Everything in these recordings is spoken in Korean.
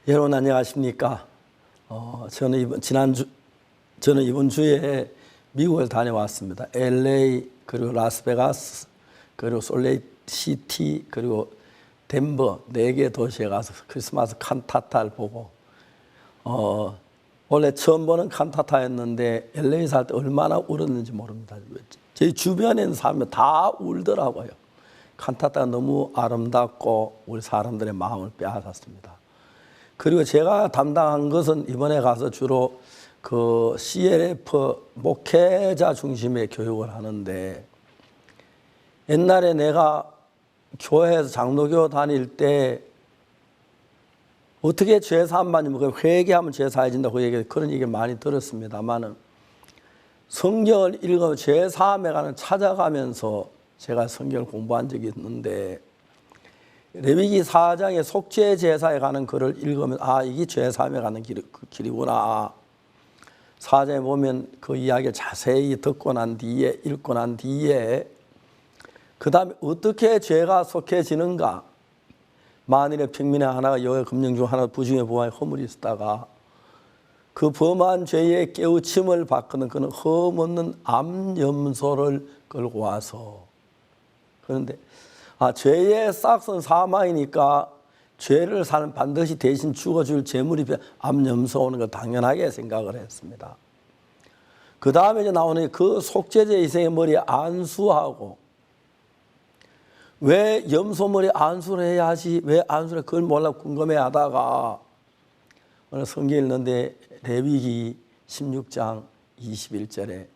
여러분 안녕하십니까? 저는 이번 주에 미국을 다녀왔습니다. LA 그리고 라스베가스 그리고 솔레이시티 그리고 덴버 4개 도시에 가서 크리스마스 칸타타를 보고 원래 처음 보는 칸타타였는데 LA 살 때 얼마나 울었는지 모릅니다. 제 주변에 있는 사람이 다 울더라고요. 칸타타가 너무 아름답고 우리 사람들의 마음을 빼앗았습니다. 그리고 제가 담당한 것은 이번에 가서 주로 그 CLF 목회자 중심의 교육을 하는데, 옛날에 내가 교회에서 장로교 다닐 때 어떻게 죄 사함 받으면 회개하면 죄 사해진다고 그런 얘기 많이 들었습니다만은, 성경을 읽으면 죄 사함에 관한 찾아가면서 제가 성경을 공부한 적이 있는데, 레위기 4장의 속죄 제사에 관한 글을 읽으면 이게 죄 사함에 관한 길이구나. 4장에 보면 그 이야기를 자세히 듣고 난 뒤에, 읽고 난 뒤에 그 다음에 어떻게 죄가 속해지는가. 만일에 평민의 하나가 여호와의 금령 중 하나 부중에 범하여 허물이 있었다가 그 범한 죄의 깨우침을 받거든 그는 흠없는 암염소를 끌고 와서, 그런데 죄의 싹은 사망이니까 죄를 사는 반드시 대신 죽어줄 제물이 암염소 오는 걸 당연하게 생각을 했습니다. 그 다음에 이제 나오는 그 속죄제 이생의 머리에 안수하고, 왜 염소머리에 안수를 해야 하지? 왜 안수를 그걸 몰라 궁금해 하다가 오늘 성경 읽는데 레위기 16장 21절에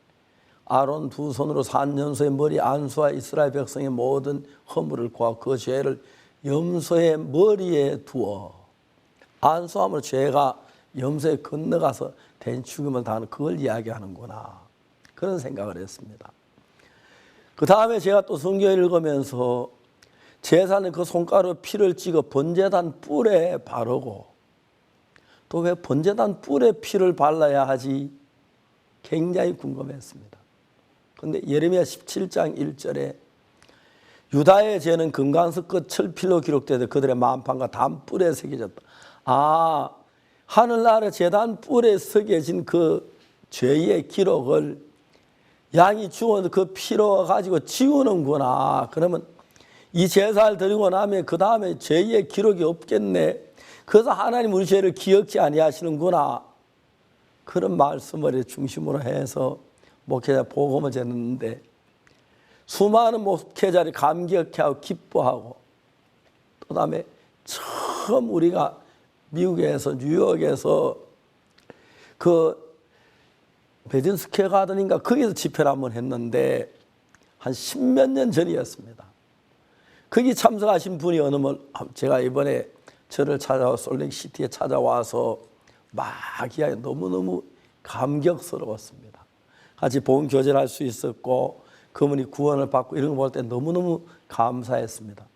아론 두 손으로 산염소의 머리 안수와 이스라엘 백성의 모든 허물을 구하고 그 죄를 염소의 머리에 두어, 안수함으로 죄가 염소에 건너가서 대신 죽음을 당하는 그걸 이야기하는구나, 그런 생각을 했습니다. 그 다음에 제가 또 성경을 읽으면서 제사는 그 손가락으로 피를 찍어 번제단 뿔에 바르고, 또 왜 번제단 뿔에 피를 발라야 하지? 굉장히 궁금했습니다. 그런데 예레미야 17장 1절에 유다의 죄는 금강석 끝 철필로 기록되되 그들의 만판과 단뿔에 새겨졌다. 하늘나라 제단 뿔에 새겨진 그 죄의 기록을 양이 죽어도 그 피로 가지고 지우는구나. 그러면 이 제사를 드리고 나면 그 다음에 죄의 기록이 없겠네. 그래서 하나님 우리 죄를 기억지 아니하시는구나. 그런 말씀을 중심으로 해서 목회자 복음을 전했는데, 수많은 목회자들이 감격해하고 기뻐하고, 그 다음에 처음 우리가 미국에서 뉴욕에서 그 베든 스퀘어 가든인가 거기서 집회를 한번 했는데 한 10몇 년 전이었습니다. 거기 참석하신 분이 제가 이번에 저를 찾아와 솔레이시티에 찾아와서 막 이야기 너무너무 감격스러웠습니다. 같이 복음 교제를 할 수 있었고 그분이 구원을 받고 이런 거 볼 때 너무너무 감사했습니다.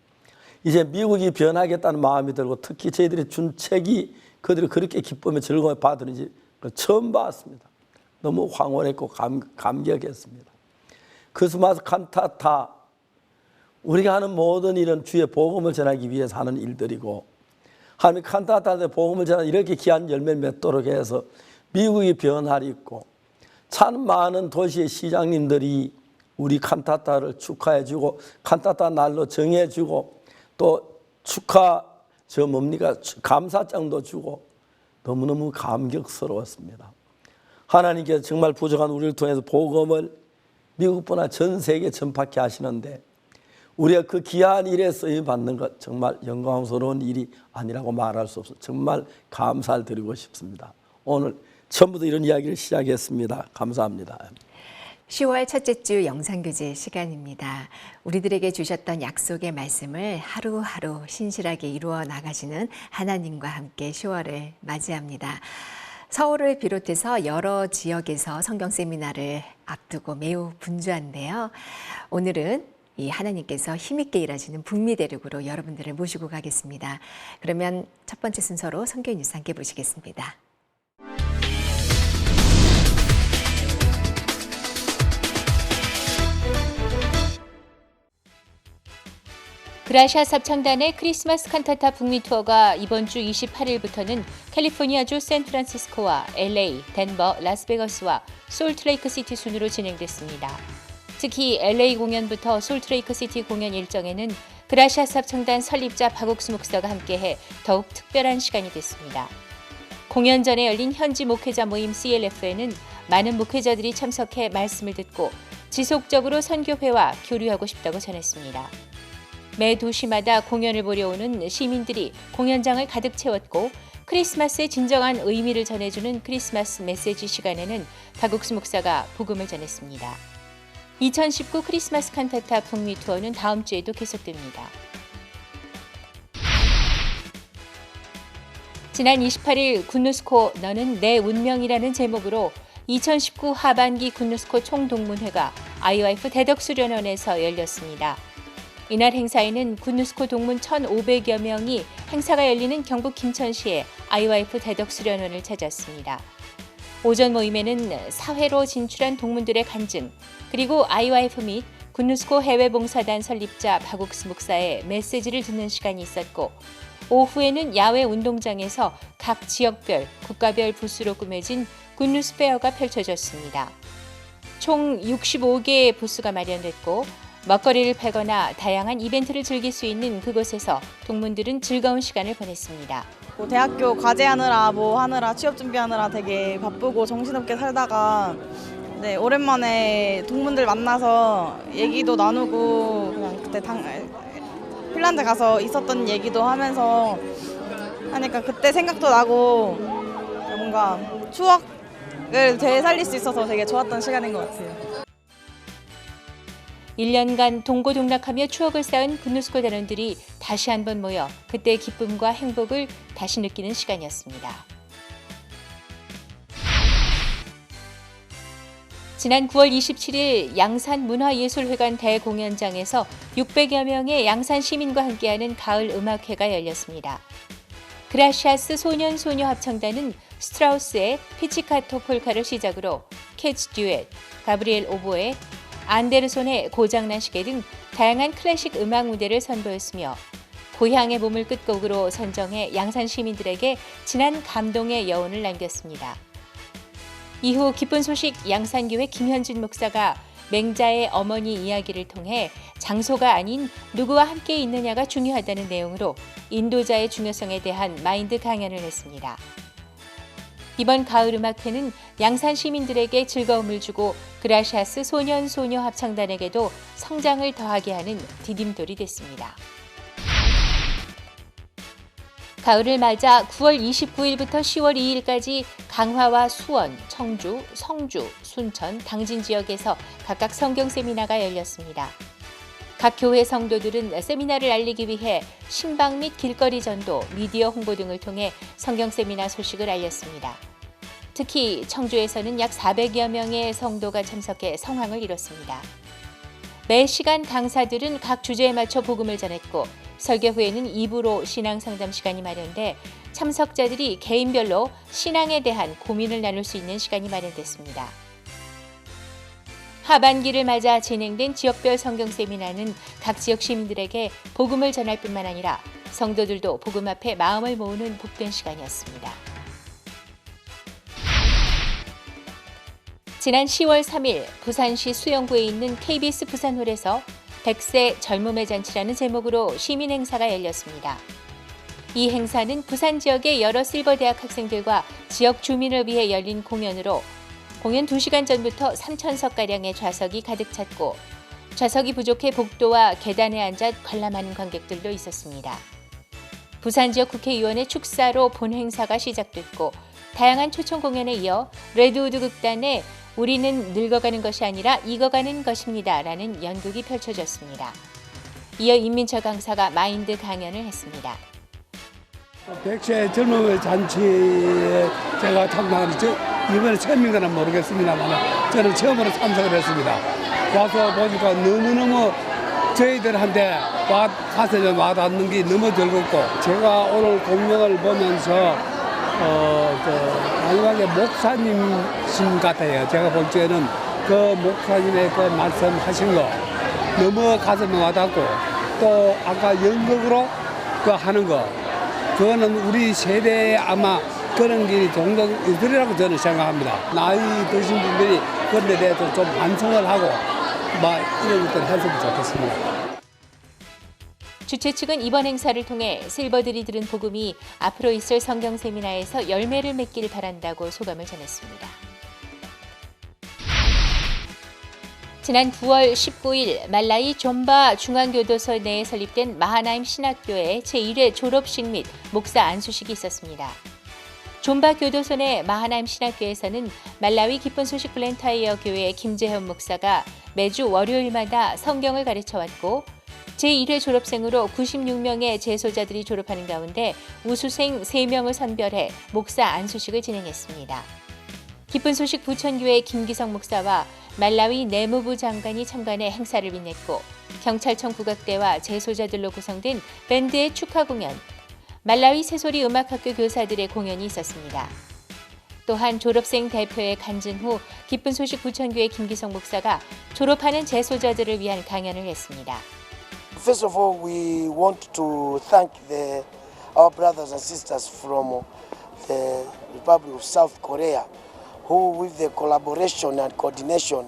이제 미국이 변하겠다는 마음이 들고, 특히 저희들이 준 책이 그들이 그렇게 기쁨에 즐거움을 받으는지 처음 봤습니다. 너무 황홀했고 감격했습니다. 크리스마스 칸타타, 우리가 하는 모든 일은 주의 복음을 전하기 위해서 하는 일들이고, 하나님 칸타타 때 복음을 전하는 이렇게 귀한 열매를 맺도록 해서 미국이 변화를 있고, 참 많은 도시의 시장님들이 우리 칸타타를 축하해주고 칸타타 날로 정해주고 또 감사장도 주고 너무너무 감격스러웠습니다. 하나님께서 정말 부족한 우리를 통해서 복음을 미국뿐 아니라 전 세계에 전파케 하시는데, 우리가 그 귀한 일에 쓰임받는 것 정말 영광스러운 일이 아니라고 말할 수 없어요. 정말 감사를 드리고 싶습니다. 오늘 처음부터 이런 이야기를 시작했습니다. 감사합니다. 10월 첫째 주 영상교제 시간입니다. 우리들에게 주셨던 약속의 말씀을 하루하루 신실하게 이루어 나가시는 하나님과 함께 10월을 맞이합니다. 서울을 비롯해서 여러 지역에서 성경 세미나를 앞두고 매우 분주한데요. 오늘은 이 하나님께서 힘있게 일하시는 북미 대륙으로 여러분들을 모시고 가겠습니다. 그러면 첫 번째 순서로 성경 뉴스 함께 보시겠습니다. 그라시아스 합창단의 크리스마스 칸타타 북미 투어가 이번 주 28일부터는 캘리포니아주 샌프란시스코와 LA, 덴버, 라스베가스와 솔트레이크 시티 순으로 진행됐습니다. 특히 LA 공연부터 솔트레이크 시티 공연 일정에는 그라시아스 합창단 설립자 박옥수 목사가 함께해 더욱 특별한 시간이 됐습니다. 공연 전에 열린 현지 목회자 모임 CLF에는 많은 목회자들이 참석해 말씀을 듣고 지속적으로 선교회와 교류하고 싶다고 전했습니다. 매 도시마다 공연을 보려 오는 시민들이 공연장을 가득 채웠고 크리스마스의 진정한 의미를 전해주는 크리스마스 메시지 시간에는 박옥수 목사가 복음을 전했습니다. 2019 크리스마스 칸타타 북미 투어는 다음 주에도 계속됩니다. 지난 28일 굿누스코 너는 내 운명이라는 제목으로 2019 하반기 굿누스코 총동문회가 IYF 대덕수련원에서 열렸습니다. 이날 행사에는 굿누스코 동문 1,500여 명이 행사가 열리는 경북 김천시의 IYF 대덕수련원을 찾았습니다. 오전 모임에는 사회로 진출한 동문들의 간증, 그리고 IYF 및 굿누스코 해외봉사단 설립자 박옥수 목사의 메시지를 듣는 시간이 있었고, 오후에는 야외 운동장에서 각 지역별, 국가별 부스로 꾸며진 굿뉴스 페어가 펼쳐졌습니다. 총 65개의 부스가 마련됐고 먹거리를 팔거나 다양한 이벤트를 즐길 수 있는 그곳에서 동문들은 즐거운 시간을 보냈습니다. 대학교 과제하느라 하느라 취업 준비하느라 되게 바쁘고 정신없게 살다가 오랜만에 동문들 만나서 얘기도 나누고 그냥 그때 핀란드 가서 있었던 얘기도 하면서 하니까 그때 생각도 나고 뭔가 추억을 되살릴 수 있어서 되게 좋았던 시간인 것 같아요. 1년간 동고동락하며 추억을 쌓은 굿누스코 단원들이 다시 한번 모여 그때의 기쁨과 행복을 다시 느끼는 시간이었습니다. 지난 9월 27일 양산문화예술회관 대공연장에서 600여 명의 양산 시민과 함께하는 가을 음악회가 열렸습니다. 그라시아스 소년소녀 합창단은 스트라우스의 피치카토 폴카를 시작으로 캐츠 듀엣, 가브리엘 오보에, 안데르손의 고장난 시계 등 다양한 클래식 음악 무대를 선보였으며 고향의 몸을 끝곡으로 선정해 양산 시민들에게 진한 감동의 여운을 남겼습니다. 이후 기쁜 소식 양산교회 김현준 목사가 맹자의 어머니 이야기를 통해 장소가 아닌 누구와 함께 있느냐가 중요하다는 내용으로 인도자의 중요성에 대한 마인드 강연을 했습니다. 이번 가을 음악회는 양산 시민들에게 즐거움을 주고 그라시아스 소년소녀 합창단에게도 성장을 더하게 하는 디딤돌이 됐습니다. 가을을 맞아 9월 29일부터 10월 2일까지 강화와 수원, 청주, 성주, 순천, 당진 지역에서 각각 성경 세미나가 열렸습니다. 각 교회 성도들은 세미나를 알리기 위해 신방 및 길거리 전도, 미디어 홍보 등을 통해 성경 세미나 소식을 알렸습니다. 특히 청주에서는 약 400여 명의 성도가 참석해 성황을 이뤘습니다. 매 시간 강사들은 각 주제에 맞춰 복음을 전했고 설교 후에는 2부로 신앙 상담 시간이 마련돼 참석자들이 개인별로 신앙에 대한 고민을 나눌 수 있는 시간이 마련됐습니다. 하반기를 맞아 진행된 지역별 성경 세미나는 각 지역 시민들에게 복음을 전할 뿐만 아니라 성도들도 복음 앞에 마음을 모으는 복된 시간이었습니다. 지난 10월 3일 부산시 수영구에 있는 KBS 부산홀에서 100세 젊음의 잔치라는 제목으로 시민 행사가 열렸습니다. 이 행사는 부산 지역의 여러 실버대학 학생들과 지역 주민을 위해 열린 공연으로 공연 2시간 전부터 3,000석가량의 좌석이 가득 찼고 좌석이 부족해 복도와 계단에 앉아 관람하는 관객들도 있었습니다. 부산 지역 국회의원의 축사로 본 행사가 시작됐고 다양한 초청 공연에 이어 레드우드 극단의 우리는 늙어가는 것이 아니라 익어가는 것입니다 라는 연극이 펼쳐졌습니다. 이어 임민철 강사가 마인드 강연을 했습니다. 100세 젊음의 잔치에 제가 참석하는지 이번에 처음인가는 모르겠습니다만 저는 처음으로 참석을 했습니다. 와서 보니까 너무너무 저희들한테 가서 좀 와닿는 게 너무 즐겁고 제가 오늘 공연을 보면서 마지막에 목사님신 같아요. 제가 볼 때는 그 목사님의 그 말씀하신 거 너무 가슴에 와닿고 또 아까 연극으로 그 하는 거, 그거는 우리 세대에 아마 그런 길이 종종 있으리라고 저는 생각합니다. 나이 드신 분들이 그런 데 대해서 좀 반성을 하고 막 이런 것들을 했으면 좋겠습니다. 주최 측은 이번 행사를 통해 실버들이 들은 복음이 앞으로 있을 성경 세미나에서 열매를 맺기를 바란다고 소감을 전했습니다. 지난 9월 19일 말라위 존바 중앙교도소 내에 설립된 마하나임 신학교의 제1회 졸업식 및 목사 안수식이 있었습니다. 존바 교도소 내 마하나임 신학교에서는 말라위 기쁜 소식 블렌타이어 교회의 김재현 목사가 매주 월요일마다 성경을 가르쳐왔고 제1회 졸업생으로 96명의 재소자들이 졸업하는 가운데 우수생 3명을 선별해 목사 안수식을 진행했습니다. 기쁜 소식 부천교회 김기성 목사와 말라위 내무부 장관이 참관해 행사를 빛냈고 경찰청 국악대와 재소자들로 구성된 밴드의 축하 공연, 말라위 새소리 음악학교 교사들의 공연이 있었습니다. 또한 졸업생 대표에 간증 후 기쁜 소식 부천교회 김기성 목사가 졸업하는 재소자들을 위한 강연을 했습니다. First of all, we want to thank our brothers and sisters from the Republic of South Korea, who, with the collaboration and coordination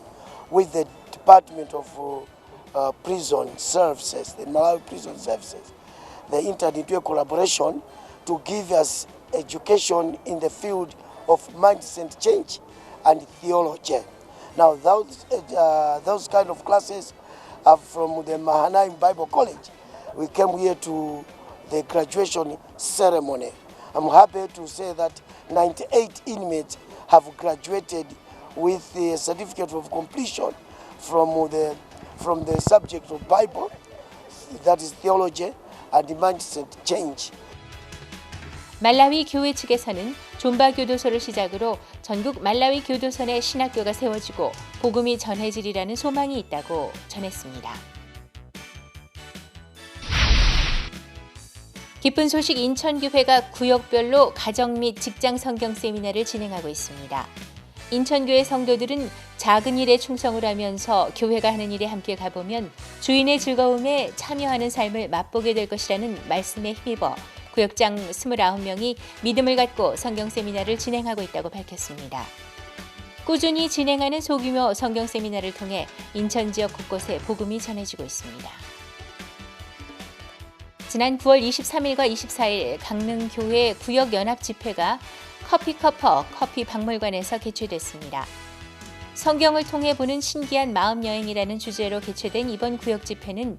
with the Department of Prison Services, the Malawi Prison Services, they entered into a collaboration to give us education in the field of mindset change and theology. Now, those kind of classes are from the Mahanaim Bible College. We came here to the graduation ceremony. I'm happy to say that 98 inmates have graduated with the certificate of completion from the subject of Bible, that is theology and mindset change. 말라위 교회 측에서는 존바 교도소를 시작으로 전국 말라위 교도소 내 신학교가 세워지고 복음이 전해지리라는 소망이 있다고 전했습니다. 기쁜 소식 인천교회가 구역별로 가정 및 직장 성경 세미나를 진행하고 있습니다. 인천교회 성도들은 작은 일에 충성을 하면서 교회가 하는 일에 함께 가보면 주인의 즐거움에 참여하는 삶을 맛보게 될 것이라는 말씀에 힘입어 구역장 29명이 믿음을 갖고 성경 세미나를 진행하고 있다고 밝혔습니다. 꾸준히 진행하는 소규모 성경 세미나를 통해 인천 지역 곳곳에 복음이 전해지고 있습니다. 지난 9월 23일과 24일 강릉교회 구역연합집회가 커피커퍼 커피박물관에서 개최됐습니다. 성경을 통해 보는 신기한 마음여행이라는 주제로 개최된 이번 구역집회는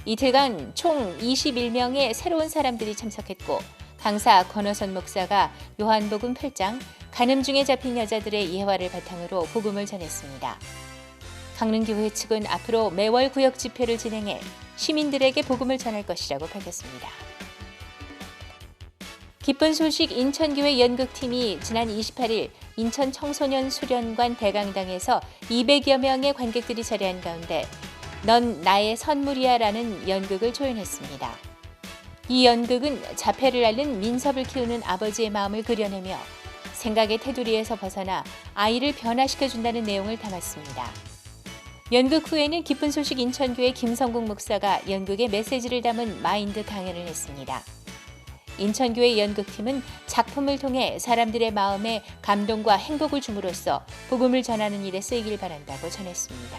이틀간 총 21명의 새로운 사람들이 참석했고 강사 권호선 목사가 요한복음 8장 간음 중에 잡힌 여자들의 예화를 바탕으로 복음을 전했습니다. 강릉교회 측은 앞으로 매월 구역 집회를 진행해 시민들에게 복음을 전할 것이라고 밝혔습니다. 기쁜 소식 인천교회 연극팀이 지난 28일 인천 청소년 수련관 대강당에서 200여 명의 관객들이 자리한 가운데 넌 나의 선물이야라는 연극을 조연했습니다. 이 연극은 자폐를 앓는 민섭을 키우는 아버지의 마음을 그려내며 생각의 테두리에서 벗어나 아이를 변화시켜준다는 내용을 담았습니다. 연극 후에는 기쁜 소식 인천교회 김성국 목사가 연극의 메시지를 담은 마인드 강연을 했습니다. 인천교회 연극팀은 작품을 통해 사람들의 마음에 감동과 행복을 줌으로써 복음을 전하는 일에 쓰이길 바란다고 전했습니다.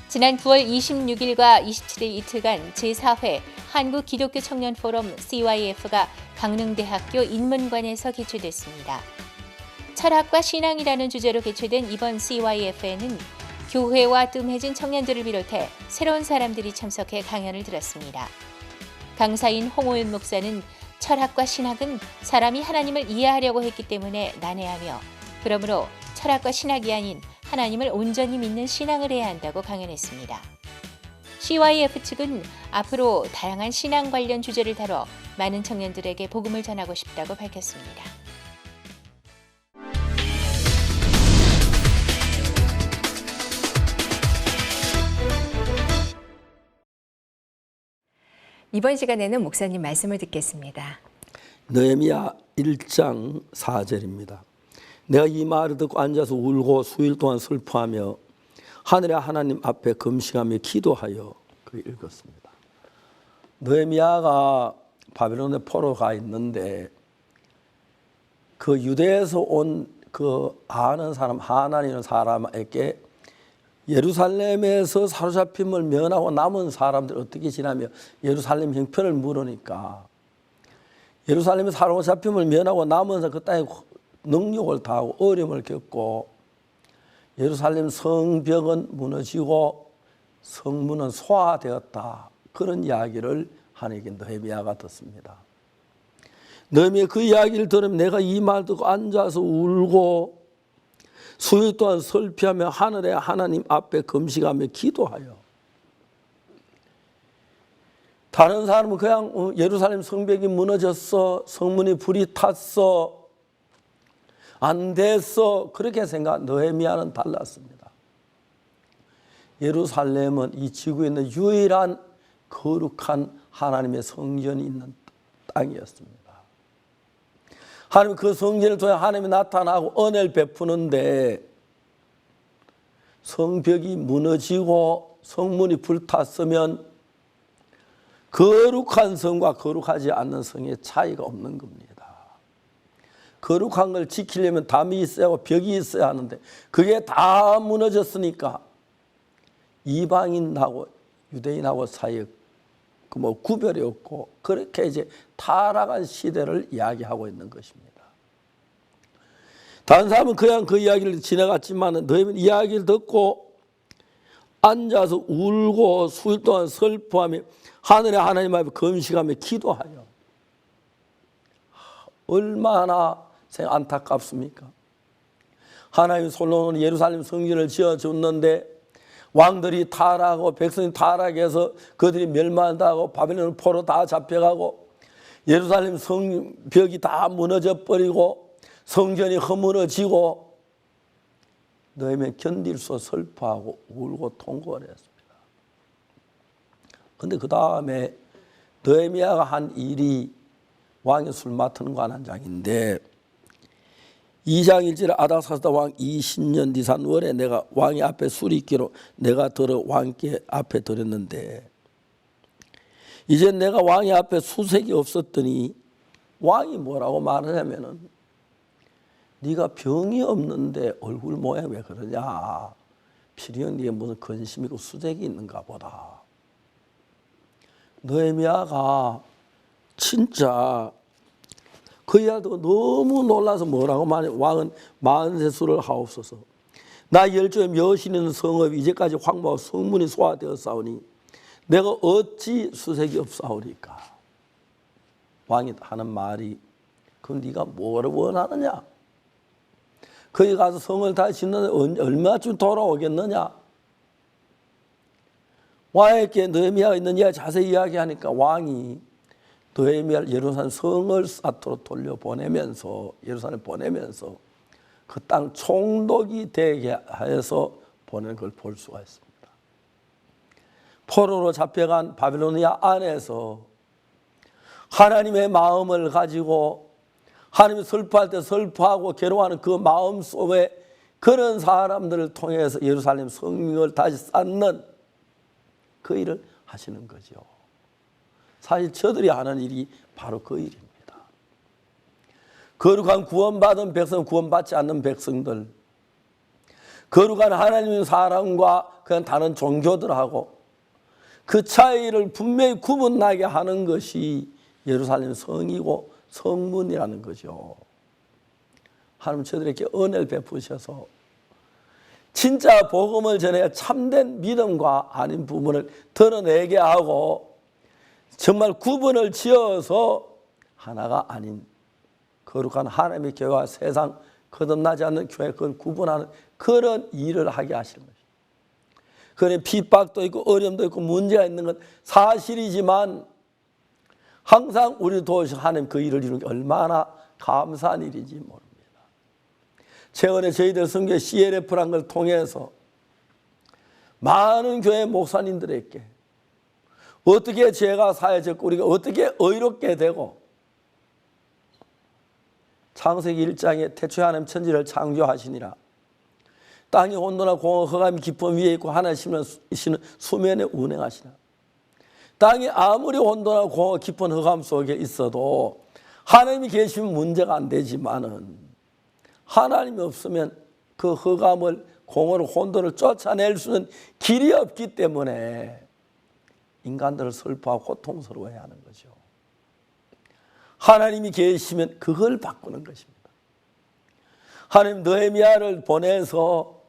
지난 9월 26일과 27일 이틀간 제4회 한국기독교 청년 포럼 CYF가 강릉대학교 인문관에서 개최됐습니다. 철학과 신앙이라는 주제로 개최된 이번 CYF에는 교회와 뜸해진 청년들을 비롯해 새로운 사람들이 참석해 강연을 들었습니다. 강사인 홍호윤 목사는 철학과 신학은 사람이 하나님을 이해하려고 했기 때문에 난해하며 그러므로 철학과 신학이 아닌 하나님을 온전히 믿는 신앙을 해야 한다고 강연했습니다. CYF 측은 앞으로 다양한 신앙 관련 주제를 다뤄 많은 청년들에게 복음을 전하고 싶다고 밝혔습니다. 이번 시간에는 목사님 말씀을 듣겠습니다. 느헤미야 1장 4절입니다. 내가 이 말을 듣고 앉아서 울고 수일 동안 슬퍼하며 하늘의 하나님 앞에 금식하며 기도하여 그 읽었습니다. 느헤미야가 바벨론에 포로가 있는데 그 유대에서 온 그 아는 사람 하나님이라는 사람에게 예루살렘에서 사로잡힘을 면하고 남은 사람들 어떻게 지나며 예루살렘 형편을 물으니까 예루살렘에 사로잡힘을 면하고 남은 사람 그 땅에 능력을 다하고 어려움을 겪고 예루살렘 성벽은 무너지고 성문은 소화되었다. 그런 이야기를 하나님께 느헤미야가 듣습니다. 느헤미야 그 이야기를 들으면 내가 이 말 듣고 앉아서 울고 수요 동안 설피하며 하늘의 하나님 앞에 금식하며 기도하여. 다른 사람은 그냥 예루살렘 성벽이 무너졌어, 성문이 불이 탔어, 안 됐어 그렇게 생각. 느헤미야는 달랐습니다. 예루살렘은 이 지구에 있는 유일한 거룩한 하나님의 성전이 있는 땅이었습니다. 하나님 그 성전을 통해 하나님이 나타나고 은혜를 베푸는데 성벽이 무너지고 성문이 불탔으면 거룩한 성과 거룩하지 않는 성의 차이가 없는 겁니다. 거룩한 걸 지키려면 담이 있어야 하고 벽이 있어야 하는데 그게 다 무너졌으니까 이방인하고 유대인하고 사이에 뭐 구별이 없고 그렇게 이제 타락한 시대를 이야기하고 있는 것입니다. 다른 사람은 그냥 그 이야기를 지나갔지만 너희는 이야기를 듣고 앉아서 울고 수일 동안 슬퍼하며 하늘의 하나님 앞에 금식하며 기도하여. 얼마나 안타깝습니까? 하나님 솔로몬은 예루살렘 성전을 지어줬는데 왕들이 타락하고 백성이 타락해서 그들이 멸망하고 바벨론 포로 다 잡혀가고 예루살렘 성벽이 다 무너져 버리고 성전이 허물어지고 너희는 견딜 수 슬퍼하고 울고 통곡을 했습니다. 그런데 그 다음에 느헤미야가 한 일이 왕의 술 맡는 관한 장인데 2장 1절에 아닥사스다 왕 20년 니산월에 내가 왕의 앞에 술이 있기로 내가 들어 왕께 앞에 드렸는데 이제 내가 왕의 앞에 수색이 없었더니 왕이 뭐라고 말하냐면은 네가 병이 없는데 얼굴 모양 왜 그러냐. 필연 네게 무슨 근심이고 수색이 있는가 보다. 느헤미야가 진짜 그 이야기도 너무 놀라서 뭐라고 말해. 왕은 만세수를 하옵소서. 나 열조의 묘신 있는 성읍이 이제까지 황무하고 성문이 소화되었사오니 내가 어찌 수색이 없사오리까. 왕이 하는 말이 그럼 네가 뭐를 원하느냐. 거기 가서 성을 다시 짓는데 얼마쯤 돌아오겠느냐. 왕에게 느헤미야가 있는 이야기 자세히 이야기하니까 왕이 느헤미야를 예루살렘 성을 사토로 돌려보내면서 예루살렘 보내면서 그 땅 총독이 되게 하여서 보낸 걸 볼 수가 있습니다. 포로로 잡혀간 바빌로니아 안에서 하나님의 마음을 가지고 하나님이 슬퍼할 때 슬퍼하고 괴로워하는 그 마음 속에 그런 사람들을 통해서 예루살렘 성을 다시 쌓는 그 일을 하시는 거죠. 사실 저들이 하는 일이 바로 그 일입니다. 거룩한 구원받은 백성, 구원받지 않는 백성들, 거룩한 하나님의 사람과 그냥 다른 종교들하고 그 차이를 분명히 구분나게 하는 것이 예루살렘 성이고 성문이라는 거죠. 하나님 저들에게 은혜를 베푸셔서 진짜 복음을 전해 참된 믿음과 아닌 부분을 드러내게 하고 정말 구분을 지어서 하나가 아닌 거룩한 하나님의 교회와 세상 거듭나지 않는 교회 그걸 구분하는 그런 일을 하게 하시는 것입니다. 그런 핍박도 있고 어려움도 있고 문제가 있는 건 사실이지만 항상 우리 도우신 하나님 그 일을 이루는 게 얼마나 감사한 일인지 모릅니다. 최근에 저희들 선교 CLF라는 걸 통해서 많은 교회 목사님들에게 어떻게 죄가 사해졌고 우리가 어떻게 의롭게 되고 창세기 1장에 태초에 하나님 천지를 창조하시니라 땅이 온도나 공허 흑암이 깊음 위에 있고 하나님은 수면에 운행하시나. 땅이 아무리 온도나 공허 깊은 흑암 속에 있어도 하나님이 계시면 문제가 안 되지만은 하나님이 없으면 그 흑암을 공허를 혼돈을 쫓아낼 수는 길이 없기 때문에 인간들을 슬퍼하고 고통스러워해야 하는 거죠. 하나님이 계시면 그걸 바꾸는 것입니다. 하나님 느헤미야를 보내서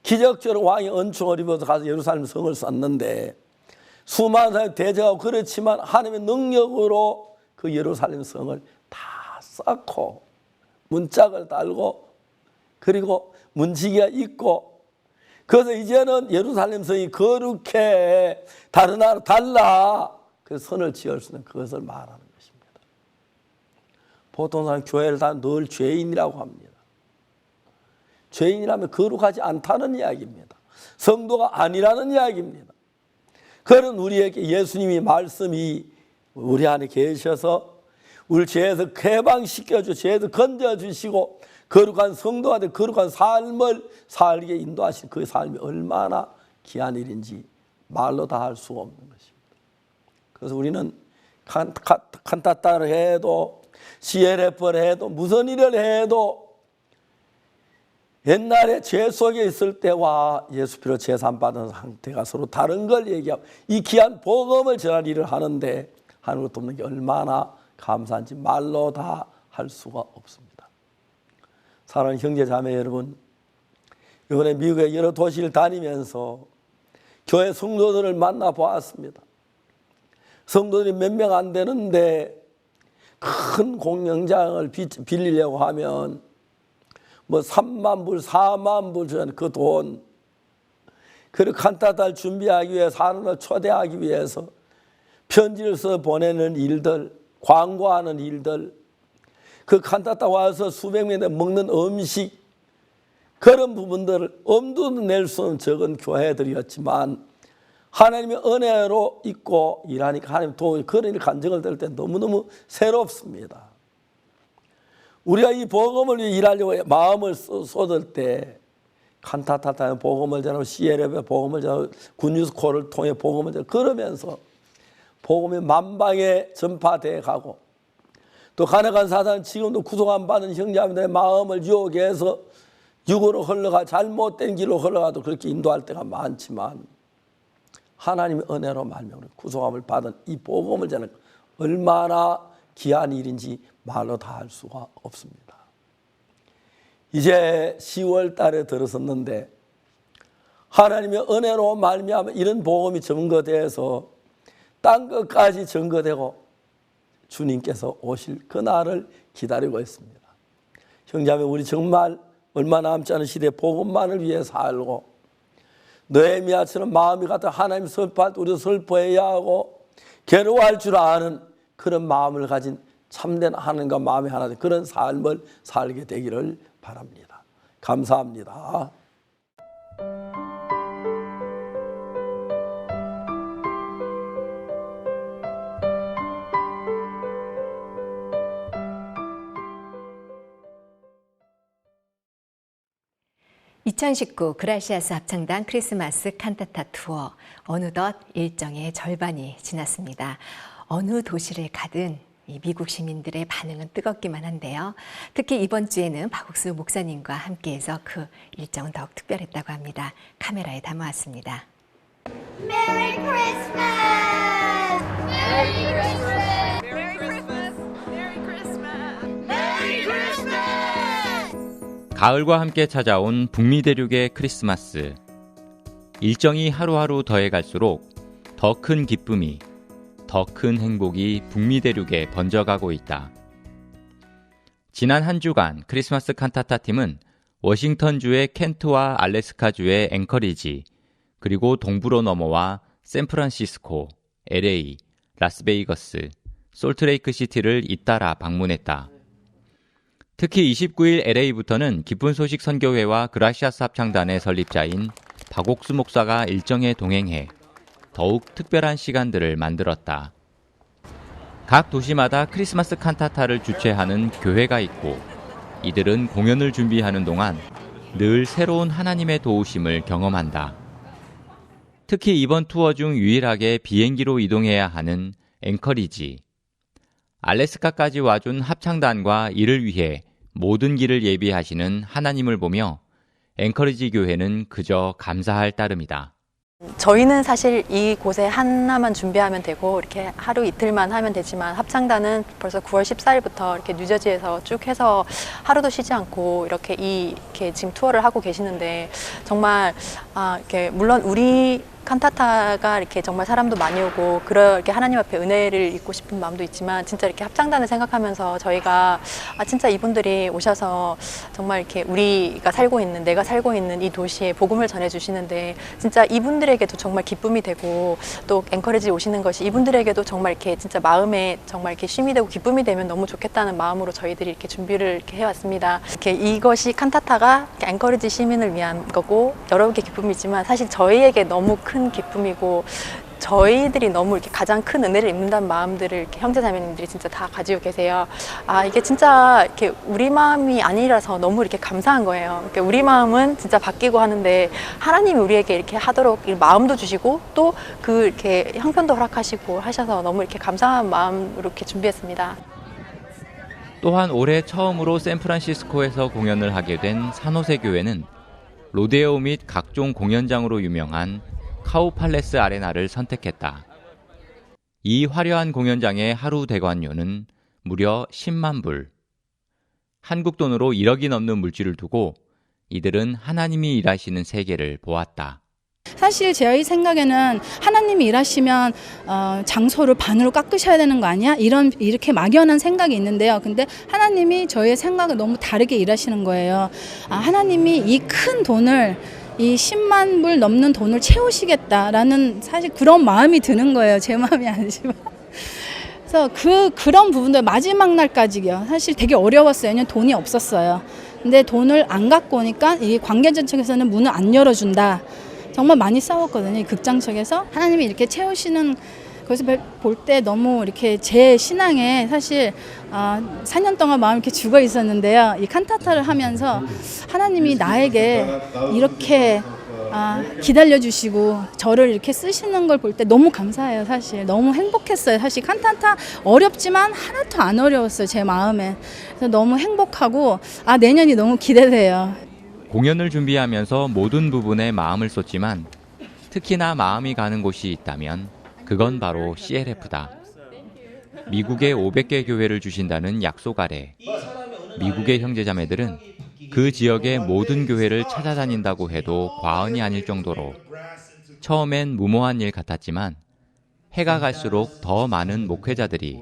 기적적으로 왕이 은총을 입어서 가서 예루살렘 성을 쌓는데 수많은 사람이 대적하고 그렇지만 하나님의 능력으로 그 예루살렘 성을 다 쌓고 문짝을 달고 그리고 문지기가 있고 그래서 이제는 예루살렘 성이 거룩해 다른 나라 달라 그 선을 지을 수 있는 그것을 말하는 것입니다. 보통 사람 교회를 다 늘 죄인이라고 합니다. 죄인이라면 거룩하지 않다는 이야기입니다. 성도가 아니라는 이야기입니다. 그런 우리에게 예수님이 말씀이 우리 안에 계셔서 우리 죄에서 해방시켜주시고 죄에서 건져주시고 거룩한 성도가 되 거룩한 삶을 살게 인도하신 그 삶이 얼마나 귀한 일인지 말로 다 할 수가 없는 것입니다. 그래서 우리는 칸타타를 해도 CLF를 해도 무슨 일을 해도 옛날에 죄 속에 있을 때와 예수 피로 제산받은 상태가 서로 다른 걸 얘기하고 이 귀한 복음을 전할 일을 하는데 하는 것도 없는 게 얼마나 감사한지 말로 다 할 수가 없습니다. 사랑하는 형제 자매 여러분, 이번에 미국의 여러 도시를 다니면서 교회 성도들을 만나보았습니다. 성도들이 몇 명 안 되는데 큰 공연장을 빌리려고 하면 뭐 3만 불, 4만 불 주는 그 돈, 그리고 칸타타를 준비하기 위해 사람을 초대하기 위해서 편지를 써 보내는 일들, 광고하는 일들, 그 칸타타 와서 수백 명이 먹는 음식, 그런 부분들을 엄두도 낼 수 없는 적은 교회들이었지만 하나님의 은혜로 있고 일하니까 하나님 도움이 그런 일 간증을 들을 때 너무너무 새롭습니다. 우리가 이 복음을 위해 일하려고 마음을 쏟을 때 칸타타타의 복음을 전하고 CLF의 복음을 전하고 굿뉴스콜을 통해 복음을 전하고 그러면서 복음이 만방에 전파되어 가고 또 가난한 사단은 지금도 구속 안 받은 형제자매들의 마음을 유혹해서 육으로 흘러가 잘못된 길로 흘러가도 그렇게 인도할 때가 많지만 하나님의 은혜로 말미암아 구속함을 받은 이 복음을 전하는 얼마나 귀한 일인지 말로 다 할 수가 없습니다. 이제 10월 달에 들어섰는데 하나님의 은혜로 말미암아 이런 복음이 증거돼서 땅 끝까지 증거되고 주님께서 오실 그날을 기다리고 있습니다. 형제자매 우리 정말 얼마 남지 않은 시대에 복음만을 위해 살고 느헤미야처럼 마음이 같아 하나님 슬퍼할 때 우리도 슬퍼해야 하고 괴로워할 줄 아는 그런 마음을 가진 참된 하나님과 마음이 하나 된 그런 삶을 살게 되기를 바랍니다. 감사합니다. (2019) 그라시아스 합창단 크리스마스 칸타타 투어 어느덧 일정의 절반이 지났습니다. 어느 도시를 가든 이 미국 시민들의 반응은 뜨겁기만 한데요. 특히 이번 주에는 박옥수 목사님과 함께해서 그 일정은 더욱 특별했다고 합니다. 카메라에 담아왔습니다. Merry Christmas! Merry Christmas! Merry Christmas! Merry Christmas! Merry Christmas! 가을과 함께 찾아온 북미 대륙의 크리스마스. 일정이 하루하루 더해갈수록 더 큰 기쁨이, 더 큰 행복이 북미 대륙에 번져가고 있다. 지난 한 주간 크리스마스 칸타타 팀은 워싱턴주의 켄트와 알래스카주의 앵커리지, 그리고 동부로 넘어와 샌프란시스코, LA, 라스베이거스, 솔트레이크 시티를 잇따라 방문했다. 특히 29일 LA부터는 기쁜 소식 선교회와 그라시아스 합창단의 설립자인 박옥수 목사가 일정에 동행해 더욱 특별한 시간들을 만들었다. 각 도시마다 크리스마스 칸타타를 주최하는 교회가 있고 이들은 공연을 준비하는 동안 늘 새로운 하나님의 도우심을 경험한다. 특히 이번 투어 중 유일하게 비행기로 이동해야 하는 앵커리지. 알래스카까지 와준 합창단과 이를 위해 모든 길을 예비하시는 하나님을 보며 앵커리지 교회는 그저 감사할 따름이다. 저희는 사실 이곳에 하나만 준비하면 되고 이렇게 하루 이틀만 하면 되지만 합창단은 벌써 9월 14일부터 이렇게 뉴저지에서 쭉 해서 하루도 쉬지 않고 이렇게 지금 투어를 하고 계시는데 정말 이렇게 물론 우리 칸타타가 이렇게 정말 사람도 많이 오고 그렇게 하나님 앞에 은혜를 입고 싶은 마음도 있지만 진짜 이렇게 합창단을 생각하면서 저희가 진짜 이분들이 오셔서 정말 이렇게 우리가 살고 있는 내가 살고 있는 이 도시에 복음을 전해 주시는데 진짜 이분들에게도 정말 기쁨이 되고 또 앵커리지 오시는 것이 이분들에게도 정말 이렇게 진짜 마음에 정말 이렇게 쉼이 되고 기쁨이 되면 너무 좋겠다는 마음으로 저희들이 이렇게 준비를 이렇게 해왔습니다. 이렇게 이것이 칸타타가 앵커리지 시민을 위한 거고 여러 개 기쁨이지만 사실 저희에게 너무 큰 기쁨이고 저희들이 너무 이렇게 가장 큰 은혜를 입는다는 마음들을 이렇게 형제자매님들이 진짜 다 가지고 계세요. 이게 진짜 이렇게 우리 마음이 아니라서 너무 이렇게 감사한 거예요. 이렇게 우리 마음은 진짜 바뀌고 하는데 하나님이 우리에게 이렇게 하도록 마음도 주시고 또 그 이렇게 형편도 허락하시고 하셔서 너무 이렇게 감사한 마음으로 이렇게 준비했습니다. 또한 올해 처음으로 샌프란시스코에서 공연을 하게 된 산호세 교회는 로데오 및 각종 공연장으로 유명한 카우팔레스 아레나를 선택했다. 이 화려한 공연장의 하루 대관료는 무려 10만 불. 한국 돈으로 1억이 넘는 물질을 두고 이들은 하나님이 일하시는 세계를 보았다. 사실 저희 생각에는 하나님이 일하시면 장소를 반으로 깎으셔야 되는 거 아니야? 이렇게 막연한 생각이 있는데요. 근데 하나님이 저희의 생각을 너무 다르게 일하시는 거예요. 하나님이 이 큰 돈을 이 10만 불 넘는 돈을 채우시겠다라는 사실 그런 마음이 드는 거예요. 제 마음이 아니지만. 그래서 그런 부분들 마지막 날까지요. 사실 되게 어려웠어요. 왜냐면 돈이 없었어요. 근데 돈을 안 갖고 오니까 이 관계자 측에서는 문을 안 열어준다. 정말 많이 싸웠거든요. 이 극장 측에서. 하나님이 이렇게 채우시는 거기서 볼 때 너무 이렇게 제 신앙에 사실 4년 동안 마음이 이렇게 죽어 있었는데요. 이 칸타타를 하면서 하나님이 나에게 이렇게 기다려주시고 저를 이렇게 쓰시는 걸 볼 때 너무 감사해요. 사실 너무 행복했어요. 사실 칸타타 어렵지만 하나도 안 어려웠어요. 제 마음에. 그래서 너무 행복하고 내년이 너무 기대돼요. 공연을 준비하면서 모든 부분에 마음을 쏟지만 특히나 마음이 가는 곳이 있다면 그건 바로 CLF다. 미국에 500개 교회를 주신다는 약속 아래 미국의 형제자매들은 그 지역의 모든 교회를 찾아다닌다고 해도 과언이 아닐 정도로 처음엔 무모한 일 같았지만 해가 갈수록 더 많은 목회자들이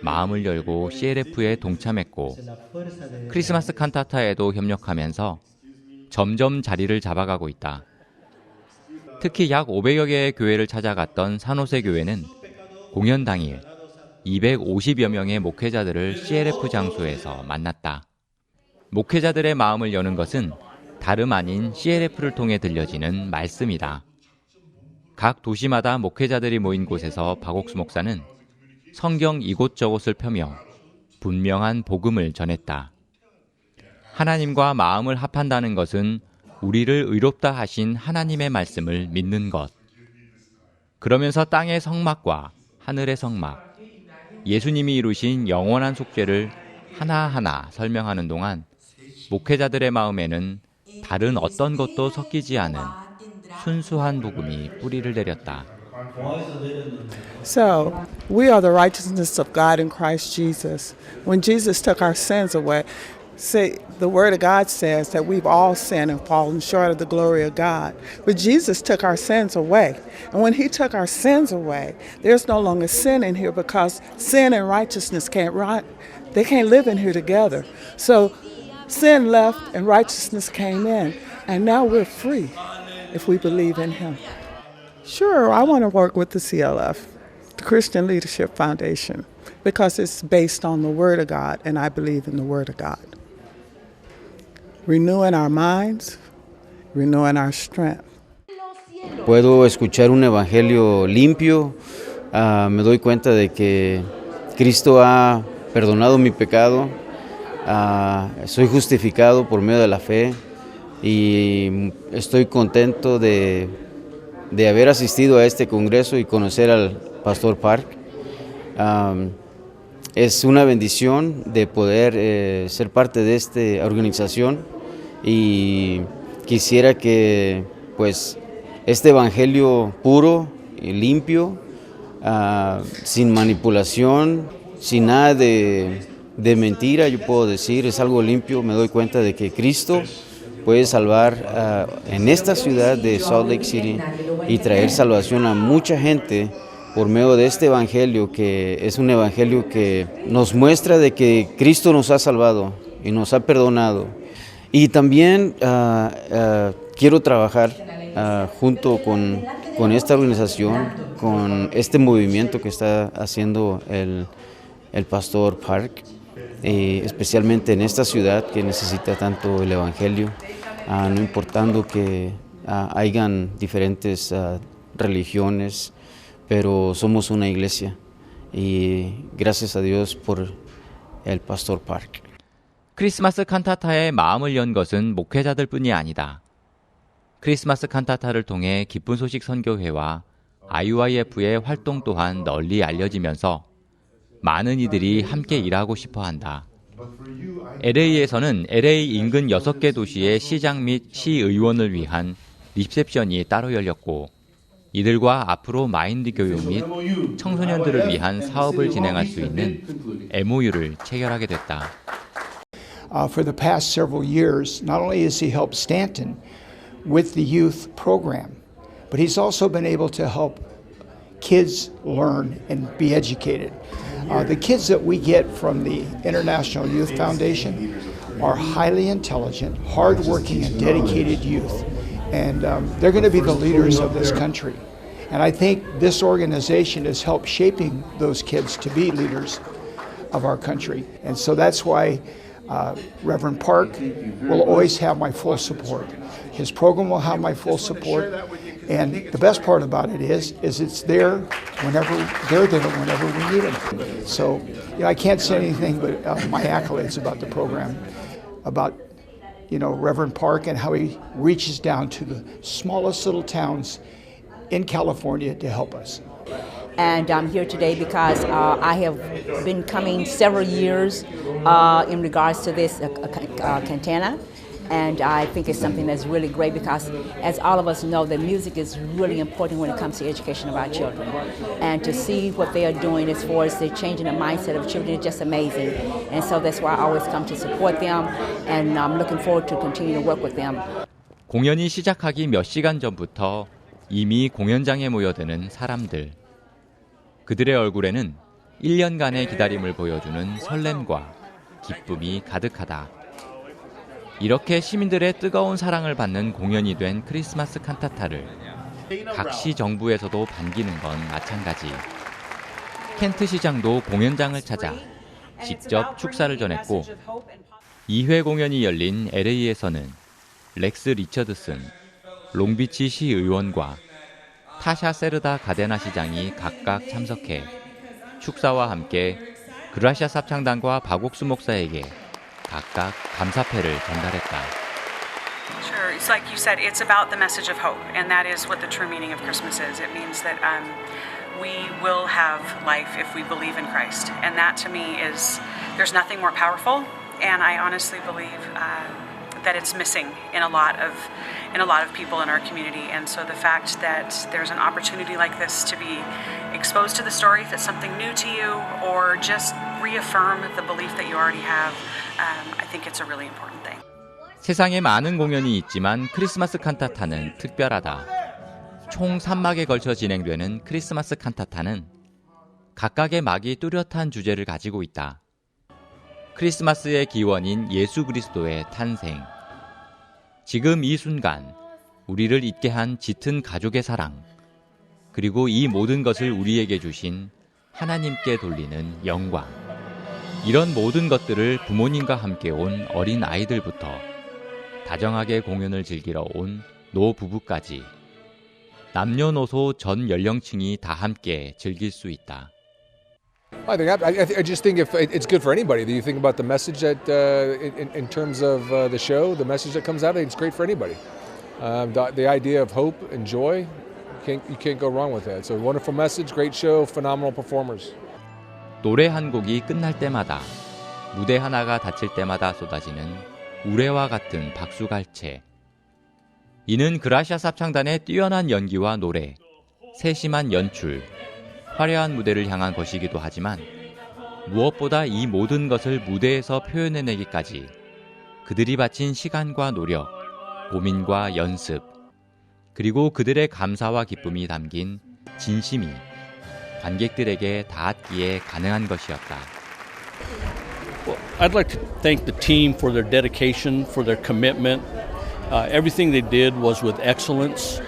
마음을 열고 CLF에 동참했고 크리스마스 칸타타에도 협력하면서 점점 자리를 잡아가고 있다. 특히 약 500여 개의 교회를 찾아갔던 산호세 교회는 공연 당일 250여 명의 목회자들을 CLF 장소에서 만났다. 목회자들의 마음을 여는 것은 다름 아닌 CLF를 통해 들려지는 말씀이다. 각 도시마다 목회자들이 모인 곳에서 박옥수 목사는 성경 이곳저곳을 펴며 분명한 복음을 전했다. 하나님과 마음을 합한다는 것은 우리를 의롭다 하신 하나님의 말씀을 믿는 것. 그러면서 땅의 성막과 하늘의 성막, 예수님이 이루신 영원한 속죄를 하나하나 설명하는 동안 목회자들의 마음에는 다른 어떤 것도 섞이지 않은 순수한 복음이 뿌리를 내렸다. So, we are the righteousness of God in Christ Jesus. When Jesus took our sins away, the Word of God says that we've all sinned and fallen short of the glory of God. But Jesus took our sins away. And when He took our sins away, there's no longer sin in here because sin and righteousness can't live in here together. So sin left and righteousness came in. And now we're free if we believe in Him. Sure, I want to work with the CLF, the Christian Leadership Foundation, because it's based on the Word of God, and I believe in the Word of God. Renewing our minds, renewing our strength. Puedo escuchar un evangelio limpio, me doy cuenta de que Cristo ha perdonado mi pecado, soy justificado por medio de la fe y estoy contento de haber asistido a este congreso y conocer al Pastor Park. Es una bendición de poder ser parte de esta organización y quisiera que pues este evangelio puro y limpio, sin manipulación, sin nada de mentira, yo puedo decir, es algo limpio. Me doy cuenta de que Cristo puede salvar en esta ciudad de Salt Lake City y traer salvación a mucha gente por medio de este evangelio, que es un evangelio que nos muestra de que Cristo nos ha salvado y nos ha perdonado. Y también quiero trabajar junto con esta organización, con este movimiento que está haciendo el Pastor Park, especialmente en esta ciudad que necesita tanto el evangelio, no importando que hayan diferentes religiones, pero somos una iglesia y gracias a Dios por el Pastor Park. 크리스마스 칸타타에 마음을 연 것은 목회자들뿐이 아니다. 크리스마스 칸타타를 통해 기쁜 소식 선교회와 IYF의 활동 또한 널리 알려지면서 많은 이들이 함께 일하고 싶어 한다. LA에서는 LA 인근 6개 도시의 시장 및 시의원을 위한 리셉션이 따로 열렸고, 이들과 앞으로 마인드 교육 및 청소년들을 위한 사업을 진행할 수 있는 MOU를 체결하게 됐다. For the past several years, not only has he helped Stanton with the youth program, but he's also been able to help kids learn and be educated. The kids that we get from the International Youth Foundation are highly intelligent, hardworking, and dedicated youth. And they're going to be the leaders of this country. And I think this organization has helped shaping those kids to be leaders of our country. And so that's why Reverend Park will always have my full support. His program will have my full support. And the best part about it is it's there whenever we need them. So I can't say anything but my accolades about the program, about Reverend Park and how he reaches down to the smallest little towns in California to help us. And I'm here today because I have been coming several years in regards to this cantata. And I think it's something that's really great because, as all of us know, that music is really important when it comes to education of our children. And to see what they are doing as far as they're changing the mindset of children is just amazing. And so that's why I always come to support them, and I'm looking forward to continue to work with them. 공연이 시작하기 몇 시간 전부터 이미 공연장에 모여드는 사람들. 그들의 얼굴에는 1년간의 기다림을 보여주는 설렘과 기쁨이 가득하다. 이렇게 시민들의 뜨거운 사랑을 받는 공연이 된 크리스마스 칸타타를 각 시 정부에서도 반기는 건 마찬가지. 켄트 시장도 공연장을 찾아 직접 축사를 전했고, 2회 공연이 열린 LA에서는 렉스 리처드슨, 롱비치 시의원과 타샤 세르다 가데나 시장이 각각 참석해 축사와 함께 그라시아 합창단과 박옥수 목사에게 각각 감사패를 전달했다. Sure, it's like you said, it's about the message of hope, and that is what the true meaning of Christmas is. It means that we will have life if we believe in Christ, and that to me is, there's nothing more powerful, and I honestly believe that it's missing in a lot of people in our community. And so the fact that there's an opportunity like this to be exposed to the story, if it's something new to you, or just reaffirm the belief that you already have, I think it's a really important thing. 세상에 많은 공연이 있지만 크리스마스 칸타타는 특별하다. 총 3막에 걸쳐 진행되는 크리스마스 칸타타는 각각의 막이 뚜렷한 주제를 가지고 있다. 크리스마스의 기원인 예수 그리스도의 탄생. 지금 이 순간 우리를 잊게 한 짙은 가족의 사랑, 그리고 이 모든 것을 우리에게 주신 하나님께 돌리는 영광. 이런 모든 것들을 부모님과 함께 온 어린 아이들부터 다정하게 공연을 즐기러 온 노부부까지 남녀노소 전 연령층이 다 함께 즐길 수 있다. I just think if it's good for anybody. Do you think about the message that in terms of the show, the message that comes out? I think it's great for anybody. The idea of hope and joy, you can't go wrong with that. It's a wonderful message, great show, phenomenal performers. 노래 한 곡이 끝날 때마다 무대 하나가 닫힐 때마다 쏟아지는 우레와 같은 박수갈채. 이는 그라시아스 합창단의 뛰어난 연기와 노래, 세심한 연출, 화려한 무대를 향한 것이기도 하지만 무엇보다 이 모든 것을 무대에서 표현해내기까지 그들이 바친 시간과 노력, 고민과 연습, 그리고 그들의 감사와 기쁨이 담긴 진심이 관객들에게 닿았기에 가능한 것이었다. Well, I'd like to thank the team for their dedication, for their commitment. Everything they did was with excellence.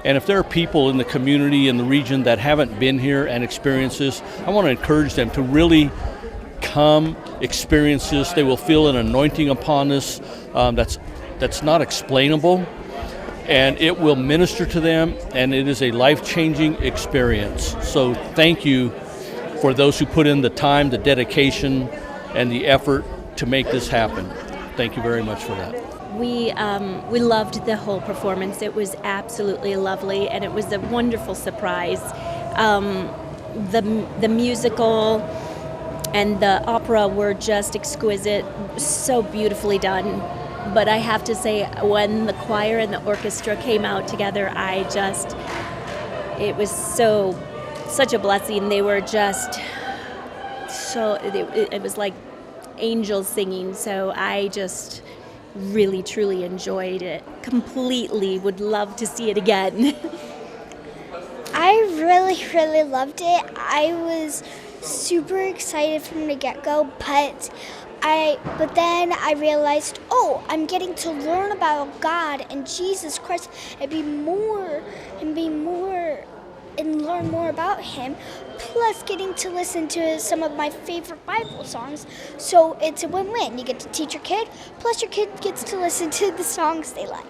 And if there are people in the community in the region that haven't been here and experienced this, I want to encourage them to really come experience this. They will feel an anointing upon us that's not explainable, and it will minister to them, and it is a life-changing experience. So thank you for those who put in the time, the dedication, and the effort to make this happen. Thank you very much for that. We loved the whole performance. It was absolutely lovely, and it was a wonderful surprise. The musical and the opera were just exquisite, so beautifully done. But I have to say, when the choir and the orchestra came out together, it was such a blessing. They were just it was like angels singing. So I just really, truly enjoyed it. Completely would love to see it again. I really, really loved it. I was super excited from the get-go, but then I realized, I'm getting to learn about God and Jesus Christ and learn more about Him, plus getting to listen to some of my favorite Bible songs. So it's a win-win. You get to teach your kid, plus your kid gets to listen to the songs they like.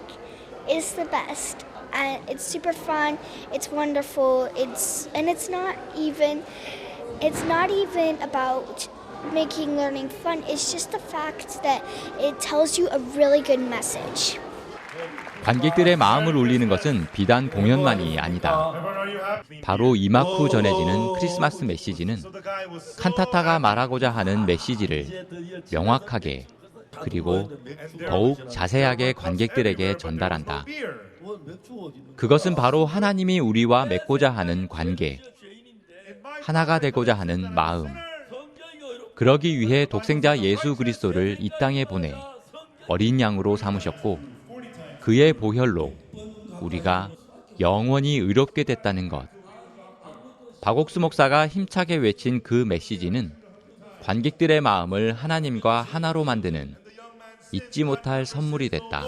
It's the best. And it's super fun. It's wonderful. It's not even about making learning fun. It's just the fact that it tells you a really good message. 관객들의 마음을 울리는 것은 비단 공연만이 아니다. 바로 임막 후 전해지는 크리스마스 메시지는 칸타타가 말하고자 하는 메시지를 명확하게 그리고 더욱 자세하게 관객들에게 전달한다. 그것은 바로 하나님이 우리와 맺고자 하는 관계, 하나가 되고자 하는 마음. 그러기 위해 독생자 예수 그리스도를 이 땅에 보내 어린 양으로 삼으셨고 그의 보혈로 우리가 영원히 의롭게 됐다는 것. 박옥수 목사가 힘차게 외친 그 메시지는 관객들의 마음을 하나님과 하나로 만드는 잊지 못할 선물이 됐다.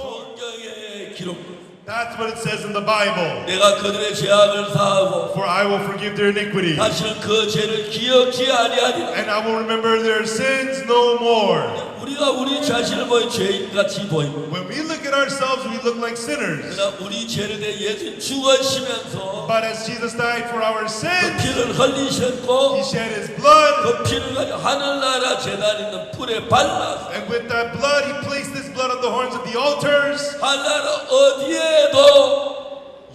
That's what it says in the Bible. 내가 그들의 죄악을 사하고 For I will forgive their iniquity. 다시는 그 죄를 기억지 아니하리라. And I will remember their sins no more. 우리가 우리 자신을 보여 죄인같이 보이고 When we look at ourselves, we look like sinners. 그러나 우리 죄를 대해 예수 죽으시면서 But as Jesus died for our 그 sins, 피를 흘리셨고 He shed His blood. 그 피를 가지고 하늘나라 제단 있는 불에 발라서 And with that blood, He placed this blood on the horns of the altars. 하늘나라 어디에도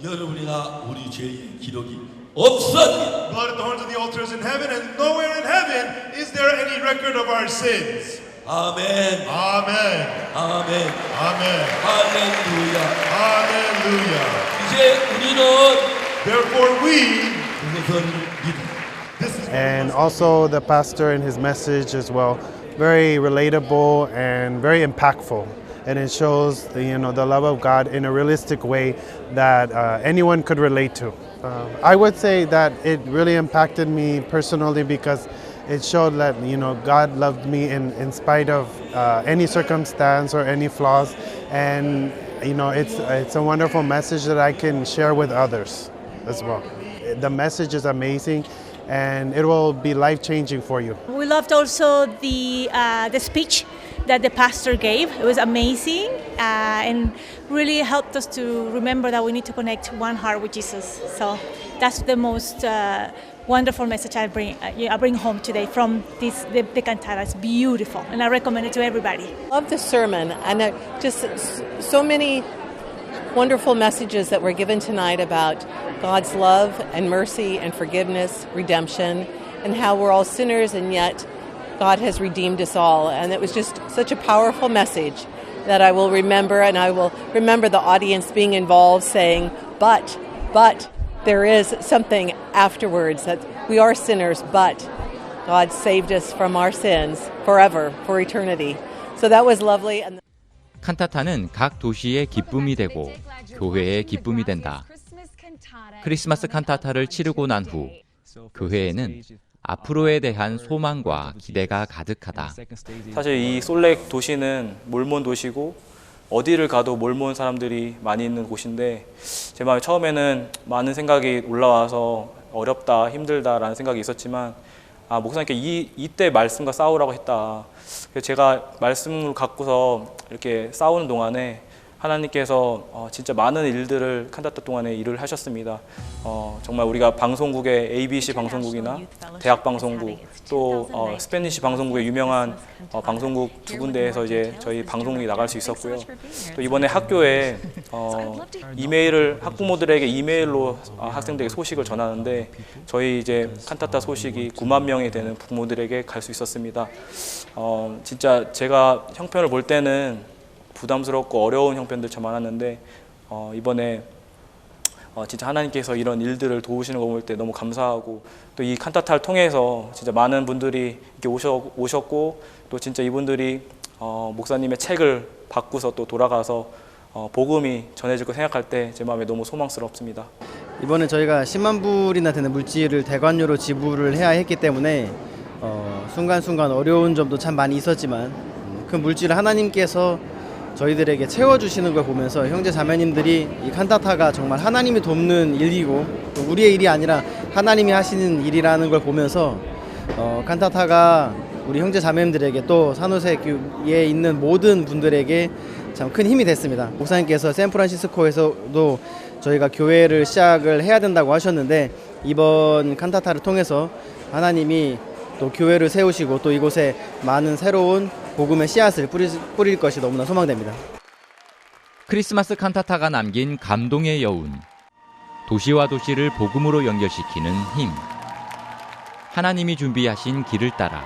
여러분이나 우리 죄의 기록이 없습니다. Blood at the horns of the altars in heaven, and nowhere in heaven is there any record of our sins. 아멘. 아멘. 아멘. 아멘. 할렐루야. 할렐루야. 이제 우리는 Therefore we 그것을 믿어. And also the pastor in his message as well, very relatable and very impactful. And it shows the love of God in a realistic way that anyone could relate to. I would say that it really impacted me personally because it showed that God loved me in spite of any circumstance or any flaws, and it's a wonderful message that I can share with others as well. The message is amazing, and it will be life-changing for you. We loved also the speech that the pastor gave. It was amazing and really helped us to remember that we need to connect one heart with Jesus. So that's the most wonderful message I bring home today from the cantata. It's beautiful, and I recommend it to everybody. Love the sermon, and just so many wonderful messages that were given tonight about God's love and mercy and forgiveness, redemption, and how we're all sinners and yet God has redeemed us all. And it was just such a powerful message that I will remember, and I will remember the audience being involved saying, but there is something afterwards, that we are sinners, but God saved us from our sins forever, for eternity. So that was lovely. And 칸타타는 각 도시의 기쁨이 되고 교회의 기쁨이 된다. 크리스마스 칸타타를 치르고 난 후 교회에는 앞으로에 대한 소망과 기대가 가득하다. 사실 이 솔렉 도시는 몰몬 도시고 어디를 가도 몰몬 사람들이 많이 있는 곳인데 제 마음에 처음에는 많은 생각이 올라와서 어렵다, 힘들다라는 생각이 있었지만 목사님께 이때 말씀과 싸우라고 했다. 그래서 제가 말씀을 갖고서 이렇게 싸우는 동안에 하나님께서 진짜 많은 일들을 칸타타 동안에 일을 하셨습니다. 정말 우리가 방송국의 ABC 방송국이나 대학 방송국 또 스페니시 방송국의 유명한 방송국 두 군데에서 이제 저희 방송국이 나갈 수 있었고요. 또 이번에 학교에 이메일을 학부모들에게 이메일로 학생들에게 소식을 전하는데 저희 이제 칸타타 소식이 9만 명이 되는 부모들에게 갈 수 있었습니다. 진짜 제가 형편을 볼 때는 부담스럽고 어려운 형편들 참 많았는데 이번에 진짜 하나님께서 이런 일들을 도우시는 거 볼 때 너무 감사하고 또 이 칸타타를 통해서 진짜 많은 분들이 이렇게 오셨고 또 진짜 이분들이 목사님의 책을 받고서 또 돌아가서 복음이 전해질 거 생각할 때 제 마음에 너무 소망스럽습니다. 이번에 저희가 10만 불이나 되는 물질을 대관료로 지불을 해야 했기 때문에 순간순간 어려운 점도 참 많이 있었지만 그 물질을 하나님께서 저희들에게 채워주시는 걸 보면서 형제 자매님들이 이 칸타타가 정말 하나님이 돕는 일이고 또 우리의 일이 아니라 하나님이 하시는 일이라는 걸 보면서 칸타타가 우리 형제 자매님들에게 또 산호세에 있는 모든 분들에게 참 큰 힘이 됐습니다. 목사님께서 샌프란시스코에서도 저희가 교회를 시작을 해야 된다고 하셨는데 이번 칸타타를 통해서 하나님이 또 교회를 세우시고 또 이곳에 많은 새로운 복음의 씨앗을 뿌릴 것이 너무나 소망됩니다. 크리스마스 칸타타가 남긴 감동의 여운. 도시와 도시를 복음으로 연결시키는 힘. 하나님이 준비하신 길을 따라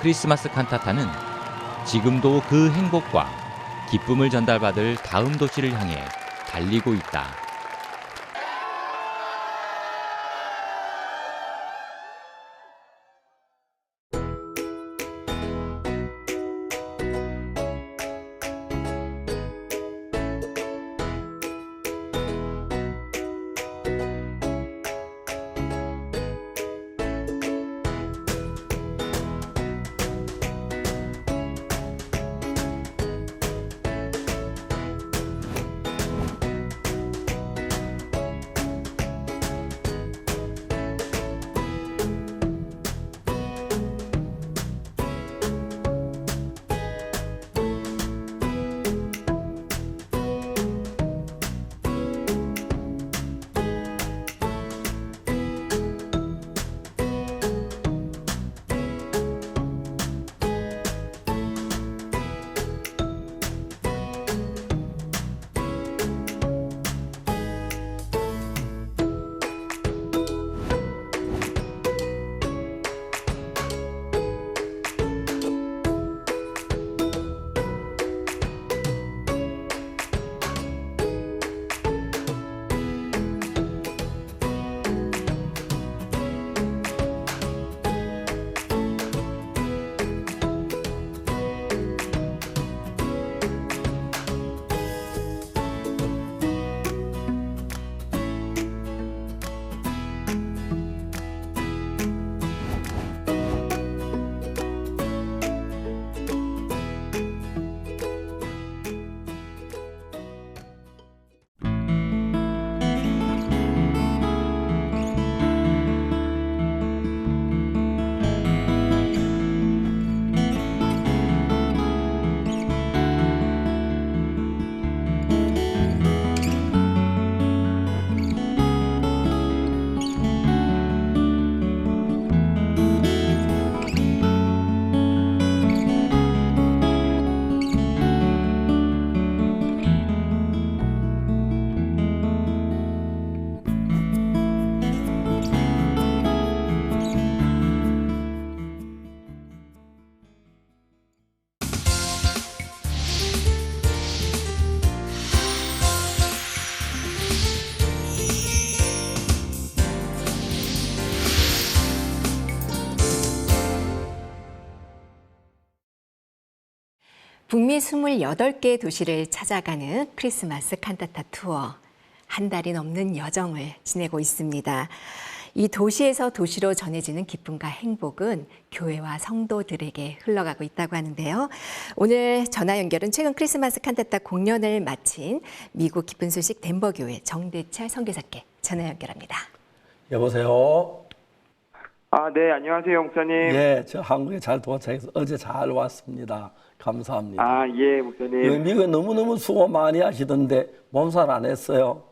크리스마스 칸타타는 지금도 그 행복과 기쁨을 전달받을 다음 도시를 향해 달리고 있다. 북미 28개 도시를 찾아가는 크리스마스 칸타타 투어. 한 달이 넘는 여정을 지내고 있습니다. 이 도시에서 도시로 전해지는 기쁨과 행복은 교회와 성도들에게 흘러가고 있다고 하는데요. 오늘 전화 연결은 최근 크리스마스 칸타타 공연을 마친 미국 기쁜 소식 덴버 교회 정대철 선교사께 전화 연결합니다. 여보세요. 네, 안녕하세요, 목사님. 예, 저 한국에 잘 도착해서 어제 잘 왔습니다. 감사합니다. 예, 목사님. 미국에 너무너무 수고 많이 하시던데 몸살 안 했어요?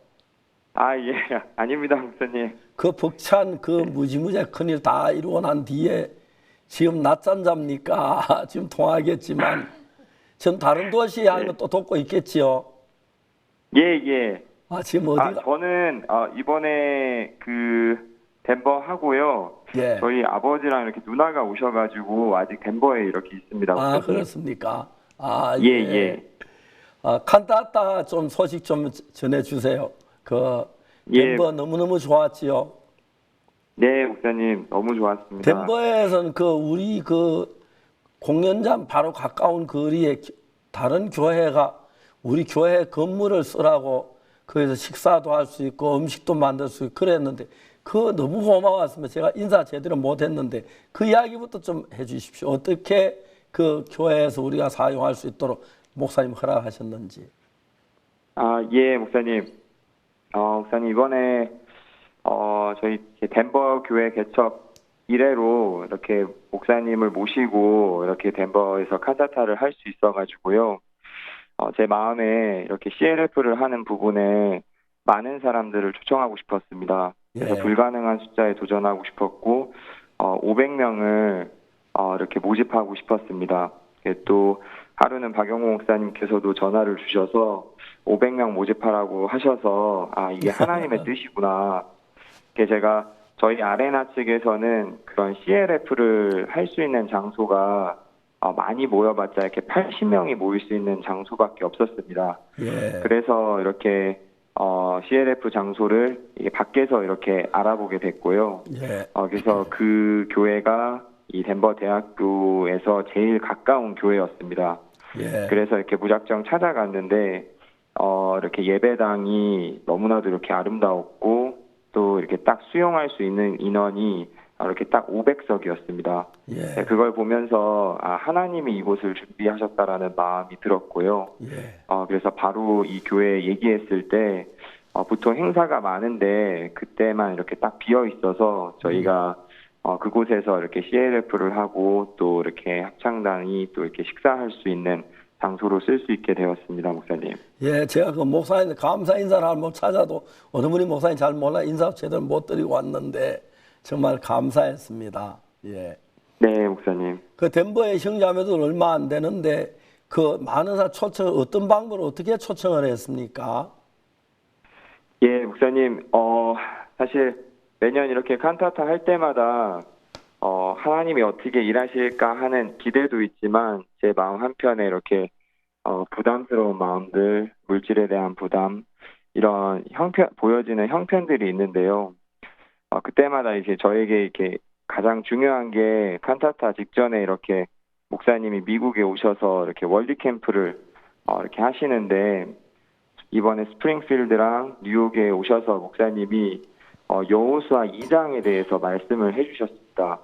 예, 아닙니다, 목사님. 그 벅찬 그 무지무지 큰일 다 이루고 난 뒤에 지금 낮잠 잡니까? 지금 통하겠지만 전 다른 도시에 하는 거 또 돕고 있겠지요? 예. 지금 어디가? 저는 이번에 덴버 하고요. 예. 저희 아버지랑 이렇게 누나가 오셔가지고 아직 덴버에 이렇게 있습니다. 목사님. 그렇습니까? 예. 칸타타 좀 소식 좀 전해주세요. 덴버 너무너무 좋았지요? 네, 목사님 너무 좋았습니다. 덴버에서는 우리 공연장 바로 가까운 거리에 다른 교회가 우리 교회 건물을 쓰라고 거기서 식사도 할 수 있고 음식도 만들 수 있고 그랬는데 그거 너무 고마웠습니다. 제가 인사 제대로 못했는데 그 이야기부터 좀 해주십시오. 어떻게 그 교회에서 우리가 사용할 수 있도록 목사님 허락하셨는지. 예, 목사님. 목사님 이번에 저희 덴버 교회 개척 이래로 이렇게 목사님을 모시고 이렇게 덴버에서 칸타타를 할 수 있어가지고요. 제 마음에 이렇게 CLF를 하는 부분에 많은 사람들을 초청하고 싶었습니다. 그래서 불가능한 숫자에 도전하고 싶었고 500명을 이렇게 모집하고 싶었습니다. 또 하루는 박영호 목사님께서도 전화를 주셔서 500명 모집하라고 하셔서 이게 하나님의 뜻이구나. 제가 저희 아레나 측에서는 그런 CLF를 할 수 있는 장소가 많이 모여봤자 이렇게 80명이 모일 수 있는 장소밖에 없었습니다. 그래서 이렇게 CLF 장소를 밖에서 이렇게 알아보게 됐고요. 그래서 그 교회가 이 덴버 대학교에서 제일 가까운 교회였습니다. 그래서 이렇게 무작정 찾아갔는데 이렇게 예배당이 너무나도 이렇게 아름다웠고 또 이렇게 딱 수용할 수 있는 인원이 이렇게 딱 500석이었습니다. 그걸 보면서 하나님이 이곳을 준비하셨다라는 마음이 들었고요. 그래서 바로 이 교회에 얘기했을 때 보통 행사가 많은데 그때만 이렇게 딱 비어 있어서 저희가 그곳에서 이렇게 CLF를 하고 또 이렇게 합창단이 또 이렇게 식사할 수 있는 장소로 쓸 수 있게 되었습니다, 목사님. 제가 그 목사님 감사 인사를 한번 찾아도 어느 분이 목사님 잘 몰라 인사 제대로 못 드리고 왔는데 정말 감사했습니다. 네, 목사님. 그 덴버의 형제자매들 얼마 안 되는데 그 많은 사람 초청을 어떤 방법으로 어떻게 초청을 했습니까? 예, 목사님. 사실 매년 이렇게 칸타타 할 때마다 하나님이 어떻게 일하실까 하는 기대도 있지만 제 마음 한편에 이렇게 부담스러운 마음들, 물질에 대한 부담, 이런 보여지는 형편들이 있는데요. 그때마다 이제 저에게 이렇게 가장 중요한 게 칸타타 직전에 이렇게 목사님이 미국에 오셔서 이렇게 월드 캠프를 이렇게 하시는데 이번에 스프링필드랑 뉴욕에 오셔서 목사님이 여호수아 2장에 대해서 말씀을 해주셨습니다.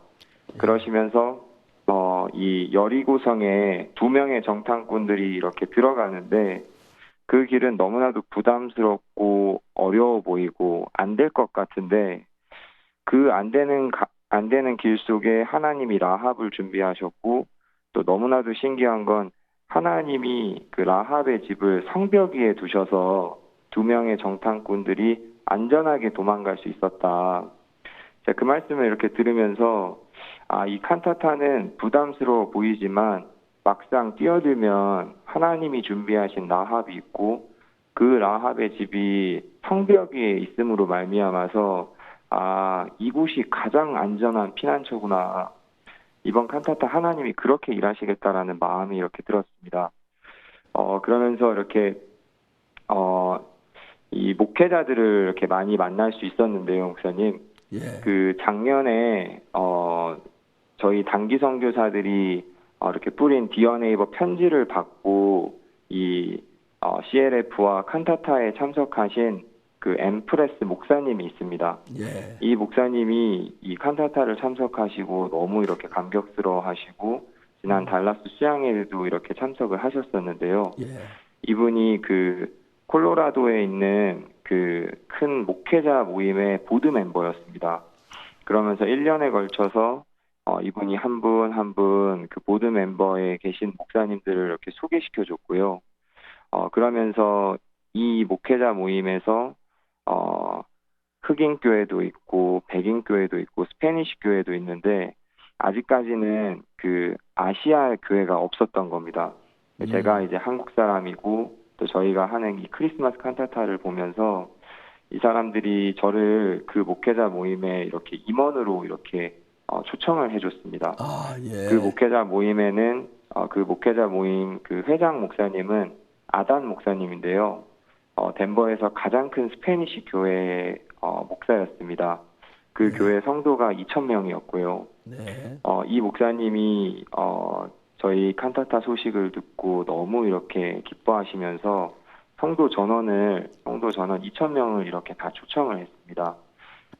그러시면서 이 여리고성에 2명의 정탐꾼들이 이렇게 들어가는데 그 길은 너무나도 부담스럽고 어려워 보이고 안 될 것 같은데 그 안 되는 길 속에 하나님이 라합을 준비하셨고 또 너무나도 신기한 건 하나님이 그 라합의 집을 성벽 위에 두셔서 2명의 정탐꾼들이 안전하게 도망갈 수 있었다. 제가 그 말씀을 이렇게 들으면서 이 칸타타는 부담스러워 보이지만 막상 뛰어들면 하나님이 준비하신 라합이 있고 그 라합의 집이 성벽 위에 있음으로 말미암아서 이곳이 가장 안전한 피난처구나. 이번 칸타타 하나님이 그렇게 일하시겠다라는 마음이 이렇게 들었습니다. 그러면서 이렇게 이 목회자들을 이렇게 많이 만날 수 있었는데요, 목사님. 그 작년에 저희 단기 선교사들이 이렇게 뿌린 디어 네이버 편지를 받고 이 CLF와 칸타타에 참석하신 그 엠프레스 목사님이 있습니다. 예. 이 목사님이 이 칸타타를 참석하시고 너무 이렇게 감격스러워하시고 지난 달라스 수양회에도 이렇게 참석을 하셨었는데요. 예. 이분이 그 콜로라도에 있는 그 큰 목회자 모임의 보드 멤버였습니다. 그러면서 1년에 걸쳐서 이분이 한 분 한 분 그 보드 멤버에 계신 목사님들을 이렇게 소개시켜 줬고요. 그러면서 이 목회자 모임에서 흑인 교회도 있고 백인 교회도 있고 스페니시 교회도 있는데 아직까지는 그 아시아 교회가 없었던 겁니다. 제가 이제 한국 사람이고 또 저희가 하는 이 크리스마스 칸타타를 보면서 이 사람들이 저를 그 목회자 모임에 이렇게 임원으로 이렇게 초청을 해줬습니다. 아, 예. 그 목회자 모임에는 그 목회자 모임 그 회장 목사님은 아단 목사님인데요. 덴버에서 가장 큰 스페니시 교회 목사였습니다. 그 교회 성도가 2,000명이었고요. 네. 이 목사님이 저희 칸타타 소식을 듣고 너무 이렇게 기뻐하시면서 성도 전원 2,000명을 이렇게 다 초청을 했습니다.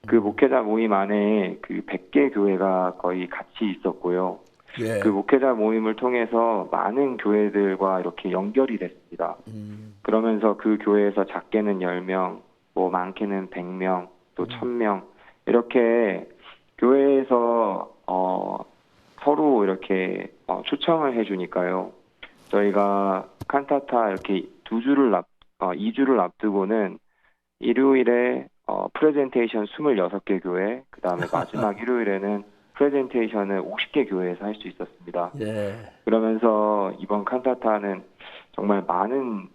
그 목회자 모임 안에 그 100개 교회가 거의 같이 있었고요. 예. 그 목회자 모임을 통해서 많은 교회들과 이렇게 연결이 됐습니다. 그러면서 그 교회에서 작게는 10명, 뭐 많게는 100명, 또 1000명 이렇게 교회에서 서로 이렇게 초청을 해주니까요. 저희가 칸타타 이렇게 2주를 앞두고는 일요일에 프레젠테이션 26개 교회, 그 다음에 마지막 일요일에는 프레젠테이션을 50개 교회에서 할 수 있었습니다. 예. 그러면서 이번 칸타타는 정말 많은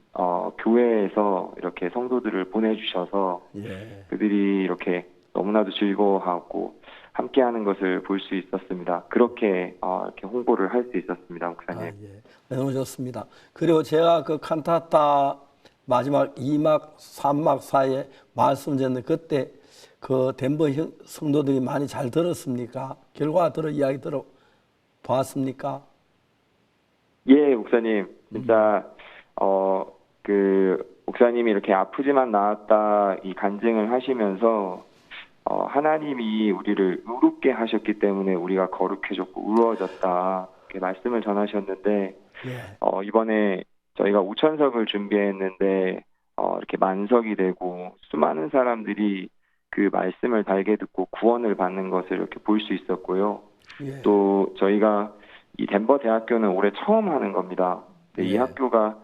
교회에서 이렇게 성도들을 보내주셔서 예. 그들이 이렇게 너무나도 즐거워하고 함께하는 것을 볼 수 있었습니다. 그렇게 이렇게 홍보를 할 수 있었습니다, 목사님. 아, 예. 너무 좋습니다. 그리고 제가 그 칸타타 마지막 2막, 3막 사이에 말씀드렸는데 그때 그 덴버 성도들이 많이 잘 들었습니까? 결과 이야기 봤습니까? 예, 목사님. 진짜 그 목사님이 이렇게 아프지만 나았다 이 간증을 하시면서 하나님이 우리를 의롭게 하셨기 때문에 우리가 거룩해졌고 의로워졌다 이렇게 말씀을 전하셨는데 이번에 저희가 우천석을 준비했는데 이렇게 만석이 되고 수많은 사람들이 그 말씀을 달게 듣고 구원을 받는 것을 이렇게 볼 수 있었고요. 예. 또 저희가 이 덴버 대학교는 올해 처음 하는 겁니다. 이 학교가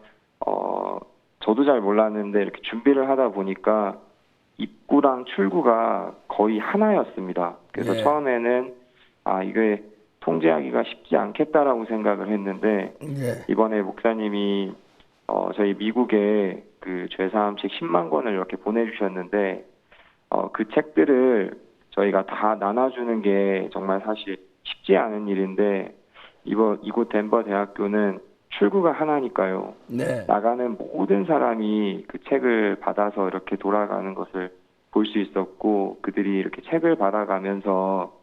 저도 잘 몰랐는데 이렇게 준비를 하다 보니까 입구랑 출구가 거의 하나였습니다. 그래서 예. 처음에는 이게 통제하기가 쉽지 않겠다라고 생각을 했는데 예. 이번에 목사님이 저희 미국에 그 죄사함 책 10만 권을 이렇게 보내주셨는데 그 책들을 저희가 다 나눠주는 게 정말 사실 쉽지 않은 일인데 이곳 덴버 대학교는 출구가 하나니까요. 네. 나가는 모든 사람이 그 책을 받아서 이렇게 돌아가는 것을 볼 수 있었고 그들이 이렇게 책을 받아가면서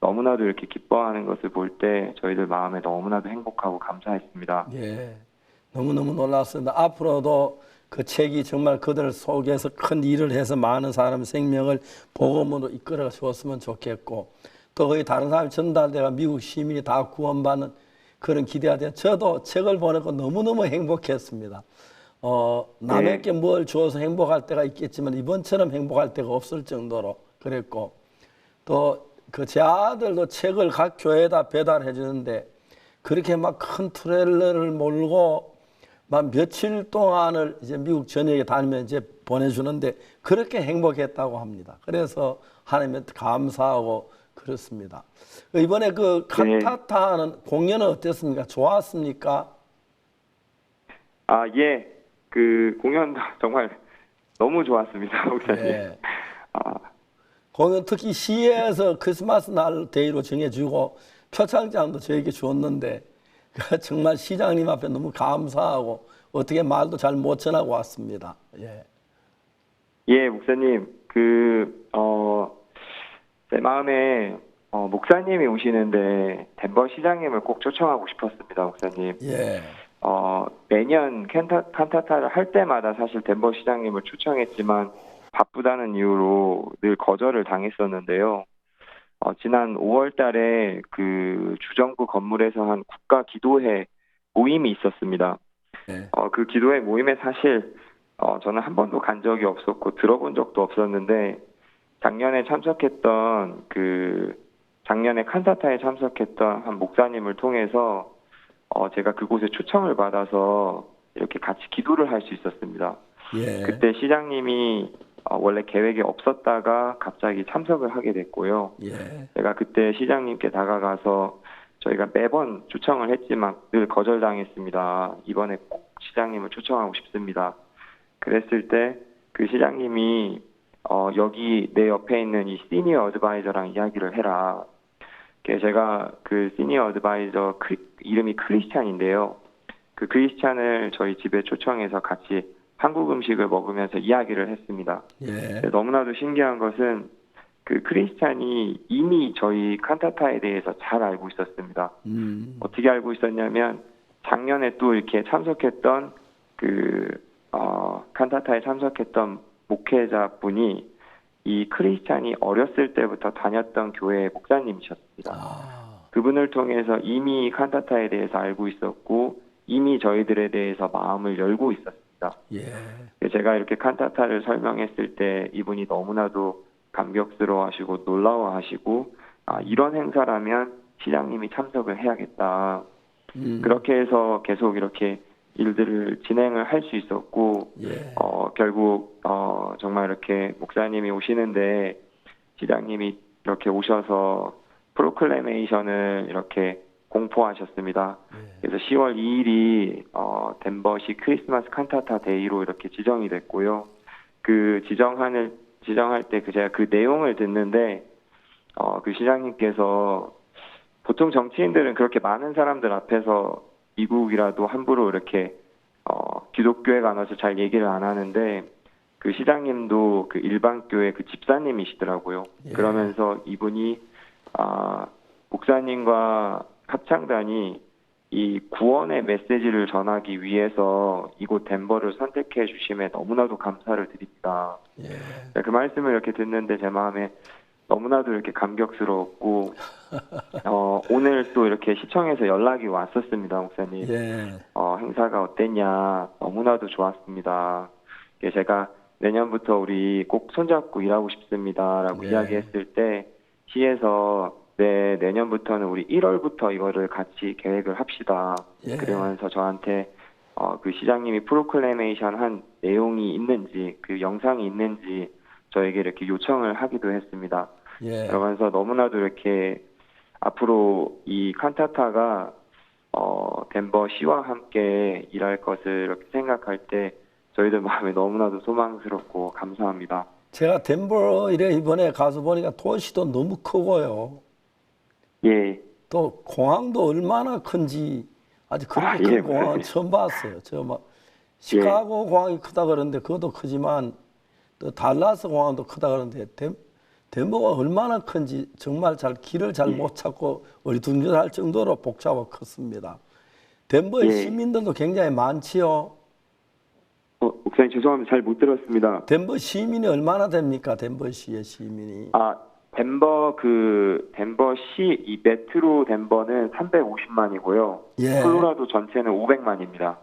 너무나도 이렇게 기뻐하는 것을 볼 때 저희들 마음에 너무나도 행복하고 감사했습니다. 예. 너무너무 놀랐습니다. 앞으로도 그 책이 정말 그들 속에서 큰 일을 해서 많은 사람 생명을 복음으로 이끌어 주었으면 좋겠고 또 거기 다른 사람이 전달돼가 미국 시민이 다 구원받는 그런 기대가 돼요. 저도 책을 보내고 너무너무 행복했습니다. 남에게 뭘 주어서 행복할 때가 있겠지만 이번처럼 행복할 때가 없을 정도로 그랬고 또 그 제 아들도 책을 각 교회에다 배달해 주는데 그렇게 막 큰 트레일러를 몰고 막 며칠 동안을 이제 미국 전역에 다니면 이제 보내주는데 그렇게 행복했다고 합니다. 그래서 하나님한테 감사하고 그렇습니다. 이번에 그 칸타타는 공연은 어땠습니까? 좋았습니까? 예. 그 공연 정말 너무 좋았습니다, 목사님. 예. 공연 특히 시에서 크리스마스 날 데이로 정해주고 표창장도 저에게 주었는데 정말 시장님 앞에 너무 감사하고 어떻게 말도 잘 못 전하고 왔습니다. 예. 예, 목사님. 제 마음에 목사님이 오시는데 덴버 시장님을 꼭 초청하고 싶었습니다, 목사님. 예. 매년 칸타타를 할 때마다 사실 덴버 시장님을 초청했지만 바쁘다는 이유로 늘 거절을 당했었는데요. 지난 5월 달에 그 주정부 건물에서 한 국가 기도회 모임이 있었습니다. 그 기도회 모임에 사실 저는 한 번도 간 적이 없었고 들어본 적도 없었는데 작년에 칸타타에 참석했던 한 목사님을 통해서 제가 그곳에 초청을 받아서 이렇게 같이 기도를 할 수 있었습니다. 예. 그때 시장님이 원래 계획이 없었다가 갑자기 참석을 하게 됐고요. 예. 제가 그때 시장님께 다가가서 저희가 매번 초청을 했지만 늘 거절당했습니다. 이번에 꼭 시장님을 초청하고 싶습니다. 그랬을 때 그 시장님이 여기 내 옆에 있는 이 시니어 어드바이저랑 이야기를 해라. 제가 그 시니어 어드바이저 이름이 크리스찬인데요. 그 크리스찬을 저희 집에 초청해서 같이 한국 음식을 먹으면서 이야기를 했습니다. 예. 너무나도 신기한 것은 그 크리스찬이 이미 저희 칸타타에 대해서 잘 알고 있었습니다. 어떻게 알고 있었냐면 작년에 또 이렇게 참석했던 칸타타에 참석했던 목회자분이 이 크리스찬이 어렸을 때부터 다녔던 교회의 목사님이셨습니다. 그분을 통해서 이미 칸타타에 대해서 알고 있었고 이미 저희들에 대해서 마음을 열고 있었습니다. 예. 제가 이렇게 칸타타를 설명했을 때 이분이 너무나도 감격스러워하시고 놀라워하시고 이런 행사라면 시장님이 참석을 해야겠다. 그렇게 해서 계속 이렇게 일들을 진행을 할 수 있었고 결국 정말 이렇게 목사님이 오시는데 시장님이 이렇게 오셔서 프로클레메이션을 이렇게 공포하셨습니다. 그래서 10월 2일이 덴버시 크리스마스 칸타타 데이로 이렇게 지정이 됐고요. 그 지정할 때 제가 그 내용을 듣는데 그 시장님께서 보통 정치인들은 그렇게 많은 사람들 앞에서 미국이라도 함부로 이렇게 기독교에 관해서 잘 얘기를 안 하는데 그 시장님도 그 일반 교회 그 집사님이시더라고요. 그러면서 이분이 목사님과 합창단이 이 구원의 메시지를 전하기 위해서 이곳 덴버를 선택해 주심에 너무나도 감사를 드립니다. 그 말씀을 이렇게 듣는데 제 마음에 너무나도 이렇게 감격스러웠고 오늘 또 이렇게 시청에서 연락이 왔었습니다, 목사님. 행사가 어땠냐, 너무나도 좋았습니다. 제가 내년부터 우리 꼭 손잡고 일하고 싶습니다라고 이야기했을 때 시에서 내년부터는 우리 1월부터 이거를 같이 계획을 합시다. 그러면서 저한테 그 시장님이 프로클레메이션 한 내용이 있는지 그 영상이 있는지 저에게 이렇게 요청을 하기도 했습니다. 그러면서 너무나도 이렇게 앞으로 이 칸타타가 덴버 시와 함께 일할 것을 이렇게 생각할 때 저희들 마음에 너무나도 소망스럽고 감사합니다. 제가 덴버 이번에 가서 보니까 도시도 너무 크고요. 또 공항도 얼마나 큰지 아주 그렇게 큰 공항은 처음 봤어요. 시카고 공항이 크다 그러는데 그것도 크지만 또 달라스 공항도 크다 그러는데 덴버가 얼마나 큰지 정말 길을 잘 못 찾고 어리둥절할 정도로 복잡하고 컸습니다. 덴버의 시민들도 굉장히 많지요. 목사님 죄송합니다. 잘 못 들었습니다. 덴버 시민이 얼마나 됩니까? 덴버시의 시민이. 덴버시 이 메트로 덴버는 350만이고요. 콜로라도 전체는 500만입니다.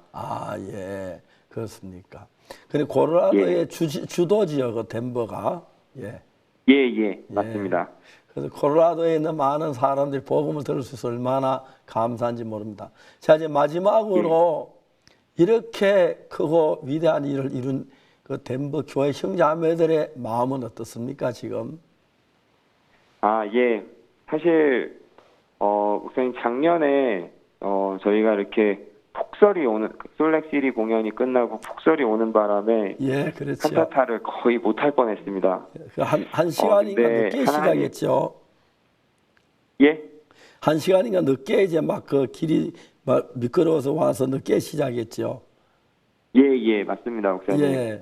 그렇습니까? 근데 콜로라도의 주도 지역 덴버가 맞습니다. 그래서 콜로라도에 있는 많은 사람들이 복음을 들을 수 있어서 얼마나 감사한지 모릅니다. 자, 이제 마지막으로 이렇게 크고 위대한 일을 이룬 그 덴버 교회 형제자매들의 마음은 어떻습니까, 지금? 사실 목사님 작년에 저희가 이렇게 폭설이 오는 솔렉시리 공연이 끝나고 폭설이 오는 바람에 그렇죠. 칸타타를 거의 못할 뻔했습니다. 한 시간인가 늦게 시작했죠. 한 시간인가 늦게 이제 막 그 길이 막 미끄러워서 와서 늦게 시작했죠. 맞습니다, 목사님.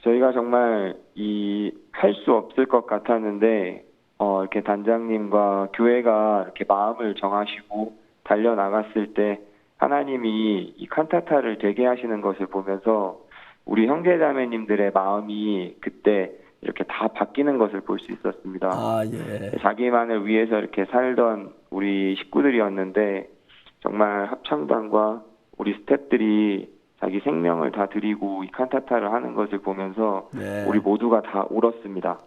저희가 정말 할 수 없을 것 같았는데 이렇게 단장님과 교회가 이렇게 마음을 정하시고 달려나갔을 때 하나님이 이 칸타타를 되게 하시는 것을 보면서 우리 형제자매님들의 마음이 그때 이렇게 다 바뀌는 것을 볼 수 있었습니다. 자기만을 위해서 이렇게 살던 우리 식구들이었는데 정말 합창단과 우리 스태프들이 자기 생명을 다 드리고 이 칸타타를 하는 것을 보면서 우리 모두가 다 울었습니다.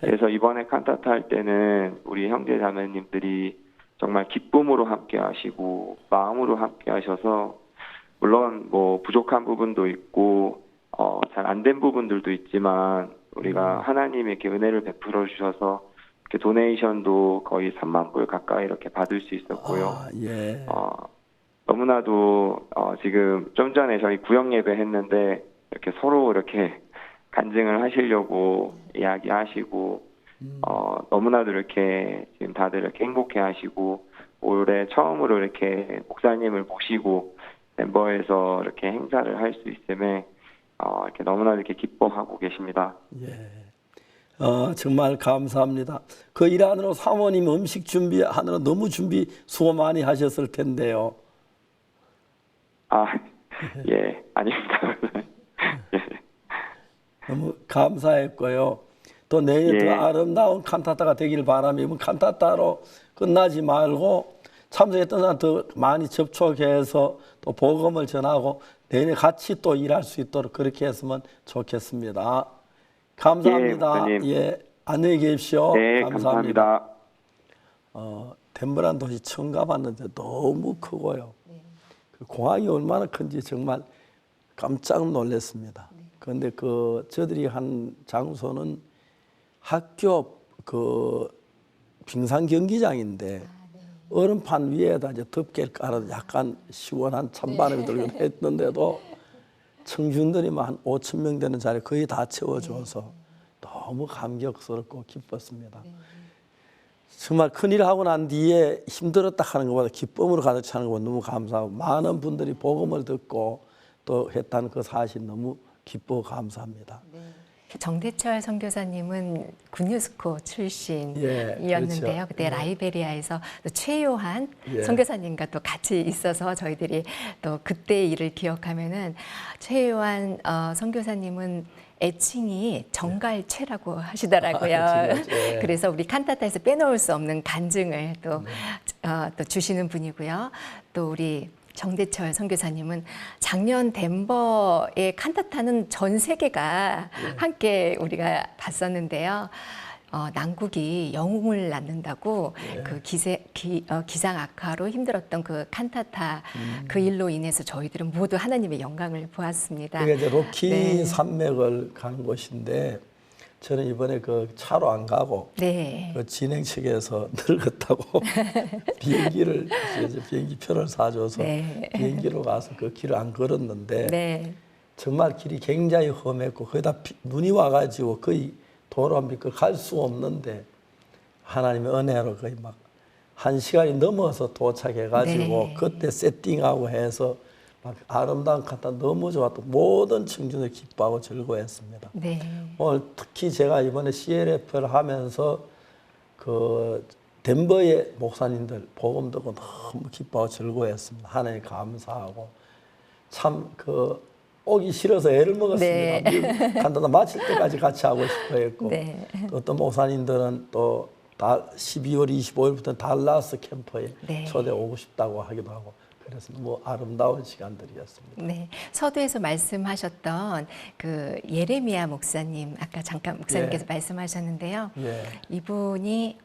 그래서 이번에 칸타타 할 때는 우리 형제 자매님들이 정말 기쁨으로 함께 하시고 마음으로 함께 하셔서 물론 뭐 부족한 부분도 있고 잘 안 된 부분들도 있지만 우리가 하나님의 이렇게 은혜를 베풀어 주셔서 이렇게 도네이션도 거의 3만 불 가까이 이렇게 받을 수 있었고요. 너무나도 지금 좀 전에 저희 구역 예배 했는데 이렇게 서로 이렇게 간증을 하시려고 이야기하시고 너무나도 이렇게 지금 다들 이렇게 행복해 하시고 올해 처음으로 이렇게 목사님을 모시고 멤버에서 이렇게 행사를 할 수 있음에 이렇게 너무나도 이렇게 기뻐하고 계십니다. 정말 감사합니다. 그 일하느라 사모님 음식 준비하느라 너무 준비 수고 많이 하셨을 텐데요. 아닙니다. 너무 감사했고요. 또 내년에 더 아름다운 칸타타가 되기를 바라며 이번 칸타타로 끝나지 말고 참석했던 사람 더 많이 접촉해서 또 복음을 전하고 내년에 같이 또 일할 수 있도록 그렇게 했으면 좋겠습니다. 감사합니다. 안녕히 계십시오. 감사합니다. 덴버란 도시 처음 가봤는데 너무 크고요. 그 공항이 얼마나 큰지 정말 깜짝 놀랐습니다. 그런데 저들이 한 장소는 학교 빙상 경기장인데 얼음판 위에다 이제 덮개를 깔아서 약간 시원한 찬바람이 들고 했는데도 청중들이 한 5천 명 되는 자리에 거의 다 채워줘서 너무 감격스럽고 기뻤습니다. 정말 큰일 하고 난 뒤에 힘들었다 하는 것보다 기쁨으로 가득 차는 것보다 너무 감사하고 많은 분들이 복음을 듣고 또 했다는 그 사실 너무 기쁘고 감사합니다. 정대철 선교사님은 군유스코 출신이었는데요. 그렇죠. 그때 라이베리아에서 또 최요한 선교사님과 또 같이 있어서 저희들이 또 그때 일을 기억하면은 최요한 선교사님은 애칭이 정갈채라고 하시더라고요. 그래서 우리 칸타타에서 빼놓을 수 없는 간증을 또 주시는 분이고요. 또 우리 정대철 선교사님은 작년 덴버의 칸타타는 전 세계가 함께 우리가 봤었는데요. 난국이 영웅을 낳는다고 그 기상 악화로 힘들었던 그 칸타타 그 일로 인해서 저희들은 모두 하나님의 영광을 보았습니다. 그게 이제 로키 산맥을 가는 곳인데 저는 이번에 그 차로 안 가고 그 진행 측에서 늙었다고 비행기 표를 사줘서 비행기로 가서 그 길을 안 걸었는데 정말 길이 굉장히 험했고 거기다 눈이 와가지고 거의 도로 밑을 갈 수 없는데 하나님의 은혜로 거의 막 1시간이 넘어서 도착해가지고 그때 세팅하고 해서 막 아름다운 칸타타 너무 좋았고 모든 청중들이 기뻐하고 즐거워했습니다. 오늘 특히 제가 이번에 CLF를 하면서 그 덴버의 목사님들 복음 듣고 너무 기뻐하고 즐거워했습니다. 하나님 감사하고 참 오기 싫어서 애를 먹었습니다. 칸타타 마칠 때까지 같이 하고 싶어 했고 또 어떤 목사님들은 또 12월 25일부터 달라스 캠프에 초대 오고 싶다고 하기도 하고 그래서 너무 아름다운 시간들이었습니다. 서두에서 말씀하셨던 그 예레미야 목사님 아까 잠깐 목사님께서 말씀하셨는데요. 이분이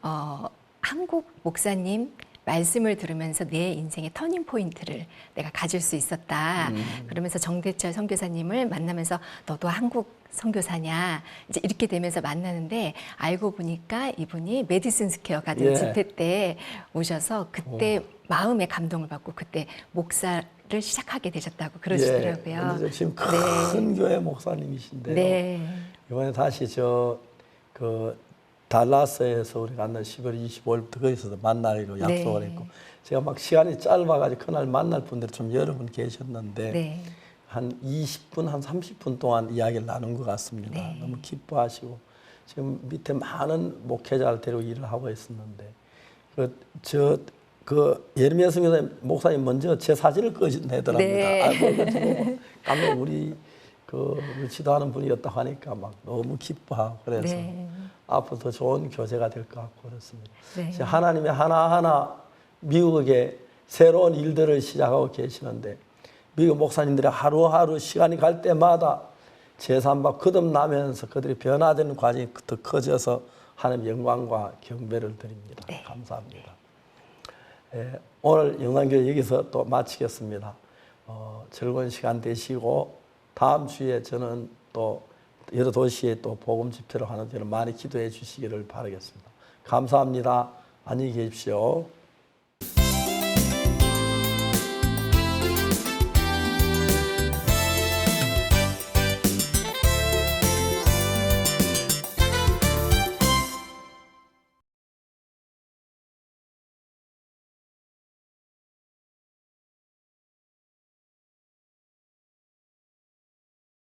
한국 목사님 말씀을 들으면서 내 인생의 터닝 포인트를 내가 가질 수 있었다. 그러면서 정대철 선교사님을 만나면서 너도 한국 선교사냐 이제 이렇게 되면서 만나는데 알고 보니까 이분이 메디슨 스퀘어 가든 집회 때 오셔서 그때 마음의 감동을 받고 그때 목사를 시작하게 되셨다고 그러시더라고요. 지금 큰 교회 목사님이신데요. 이번에 다시 달라스에서 우리가 만난 10월 25일부터 거기서 만나기로 약속을 했고 제가 막 시간이 짧아가지고 그날 만날 분들이 좀 여러 분 계셨는데 한 20분, 한 30분 동안 이야기를 나눈 것 같습니다. 너무 기뻐하시고 지금 밑에 많은 목회자를 데리고 일을 하고 있었는데 예레미야 선교사 목사님 먼저 제 사진을 꺼내더랍니다. 네. 깜짝 우리 지도하는 분이었다고 하니까 막 너무 기뻐하고 그래서 네. 앞으로 더 좋은 교제가 될 것 같고 그렇습니다. 네. 하나님이 하나하나 미국에 새로운 일들을 시작하고 계시는데 미국 목사님들이 하루하루 시간이 갈 때마다 제3박 거듭나면서 그들이 변화되는 과정이 더 커져서 하나님 영광과 경배를 드립니다. 네. 감사합니다. 오늘 영광교회 여기서 또 마치겠습니다. 즐거운 시간 되시고 다음 주에 저는 또 여러 도시에 또 복음 집회를 하는 데는 많이 기도해 주시기를 바라겠습니다. 감사합니다. 안녕히 계십시오.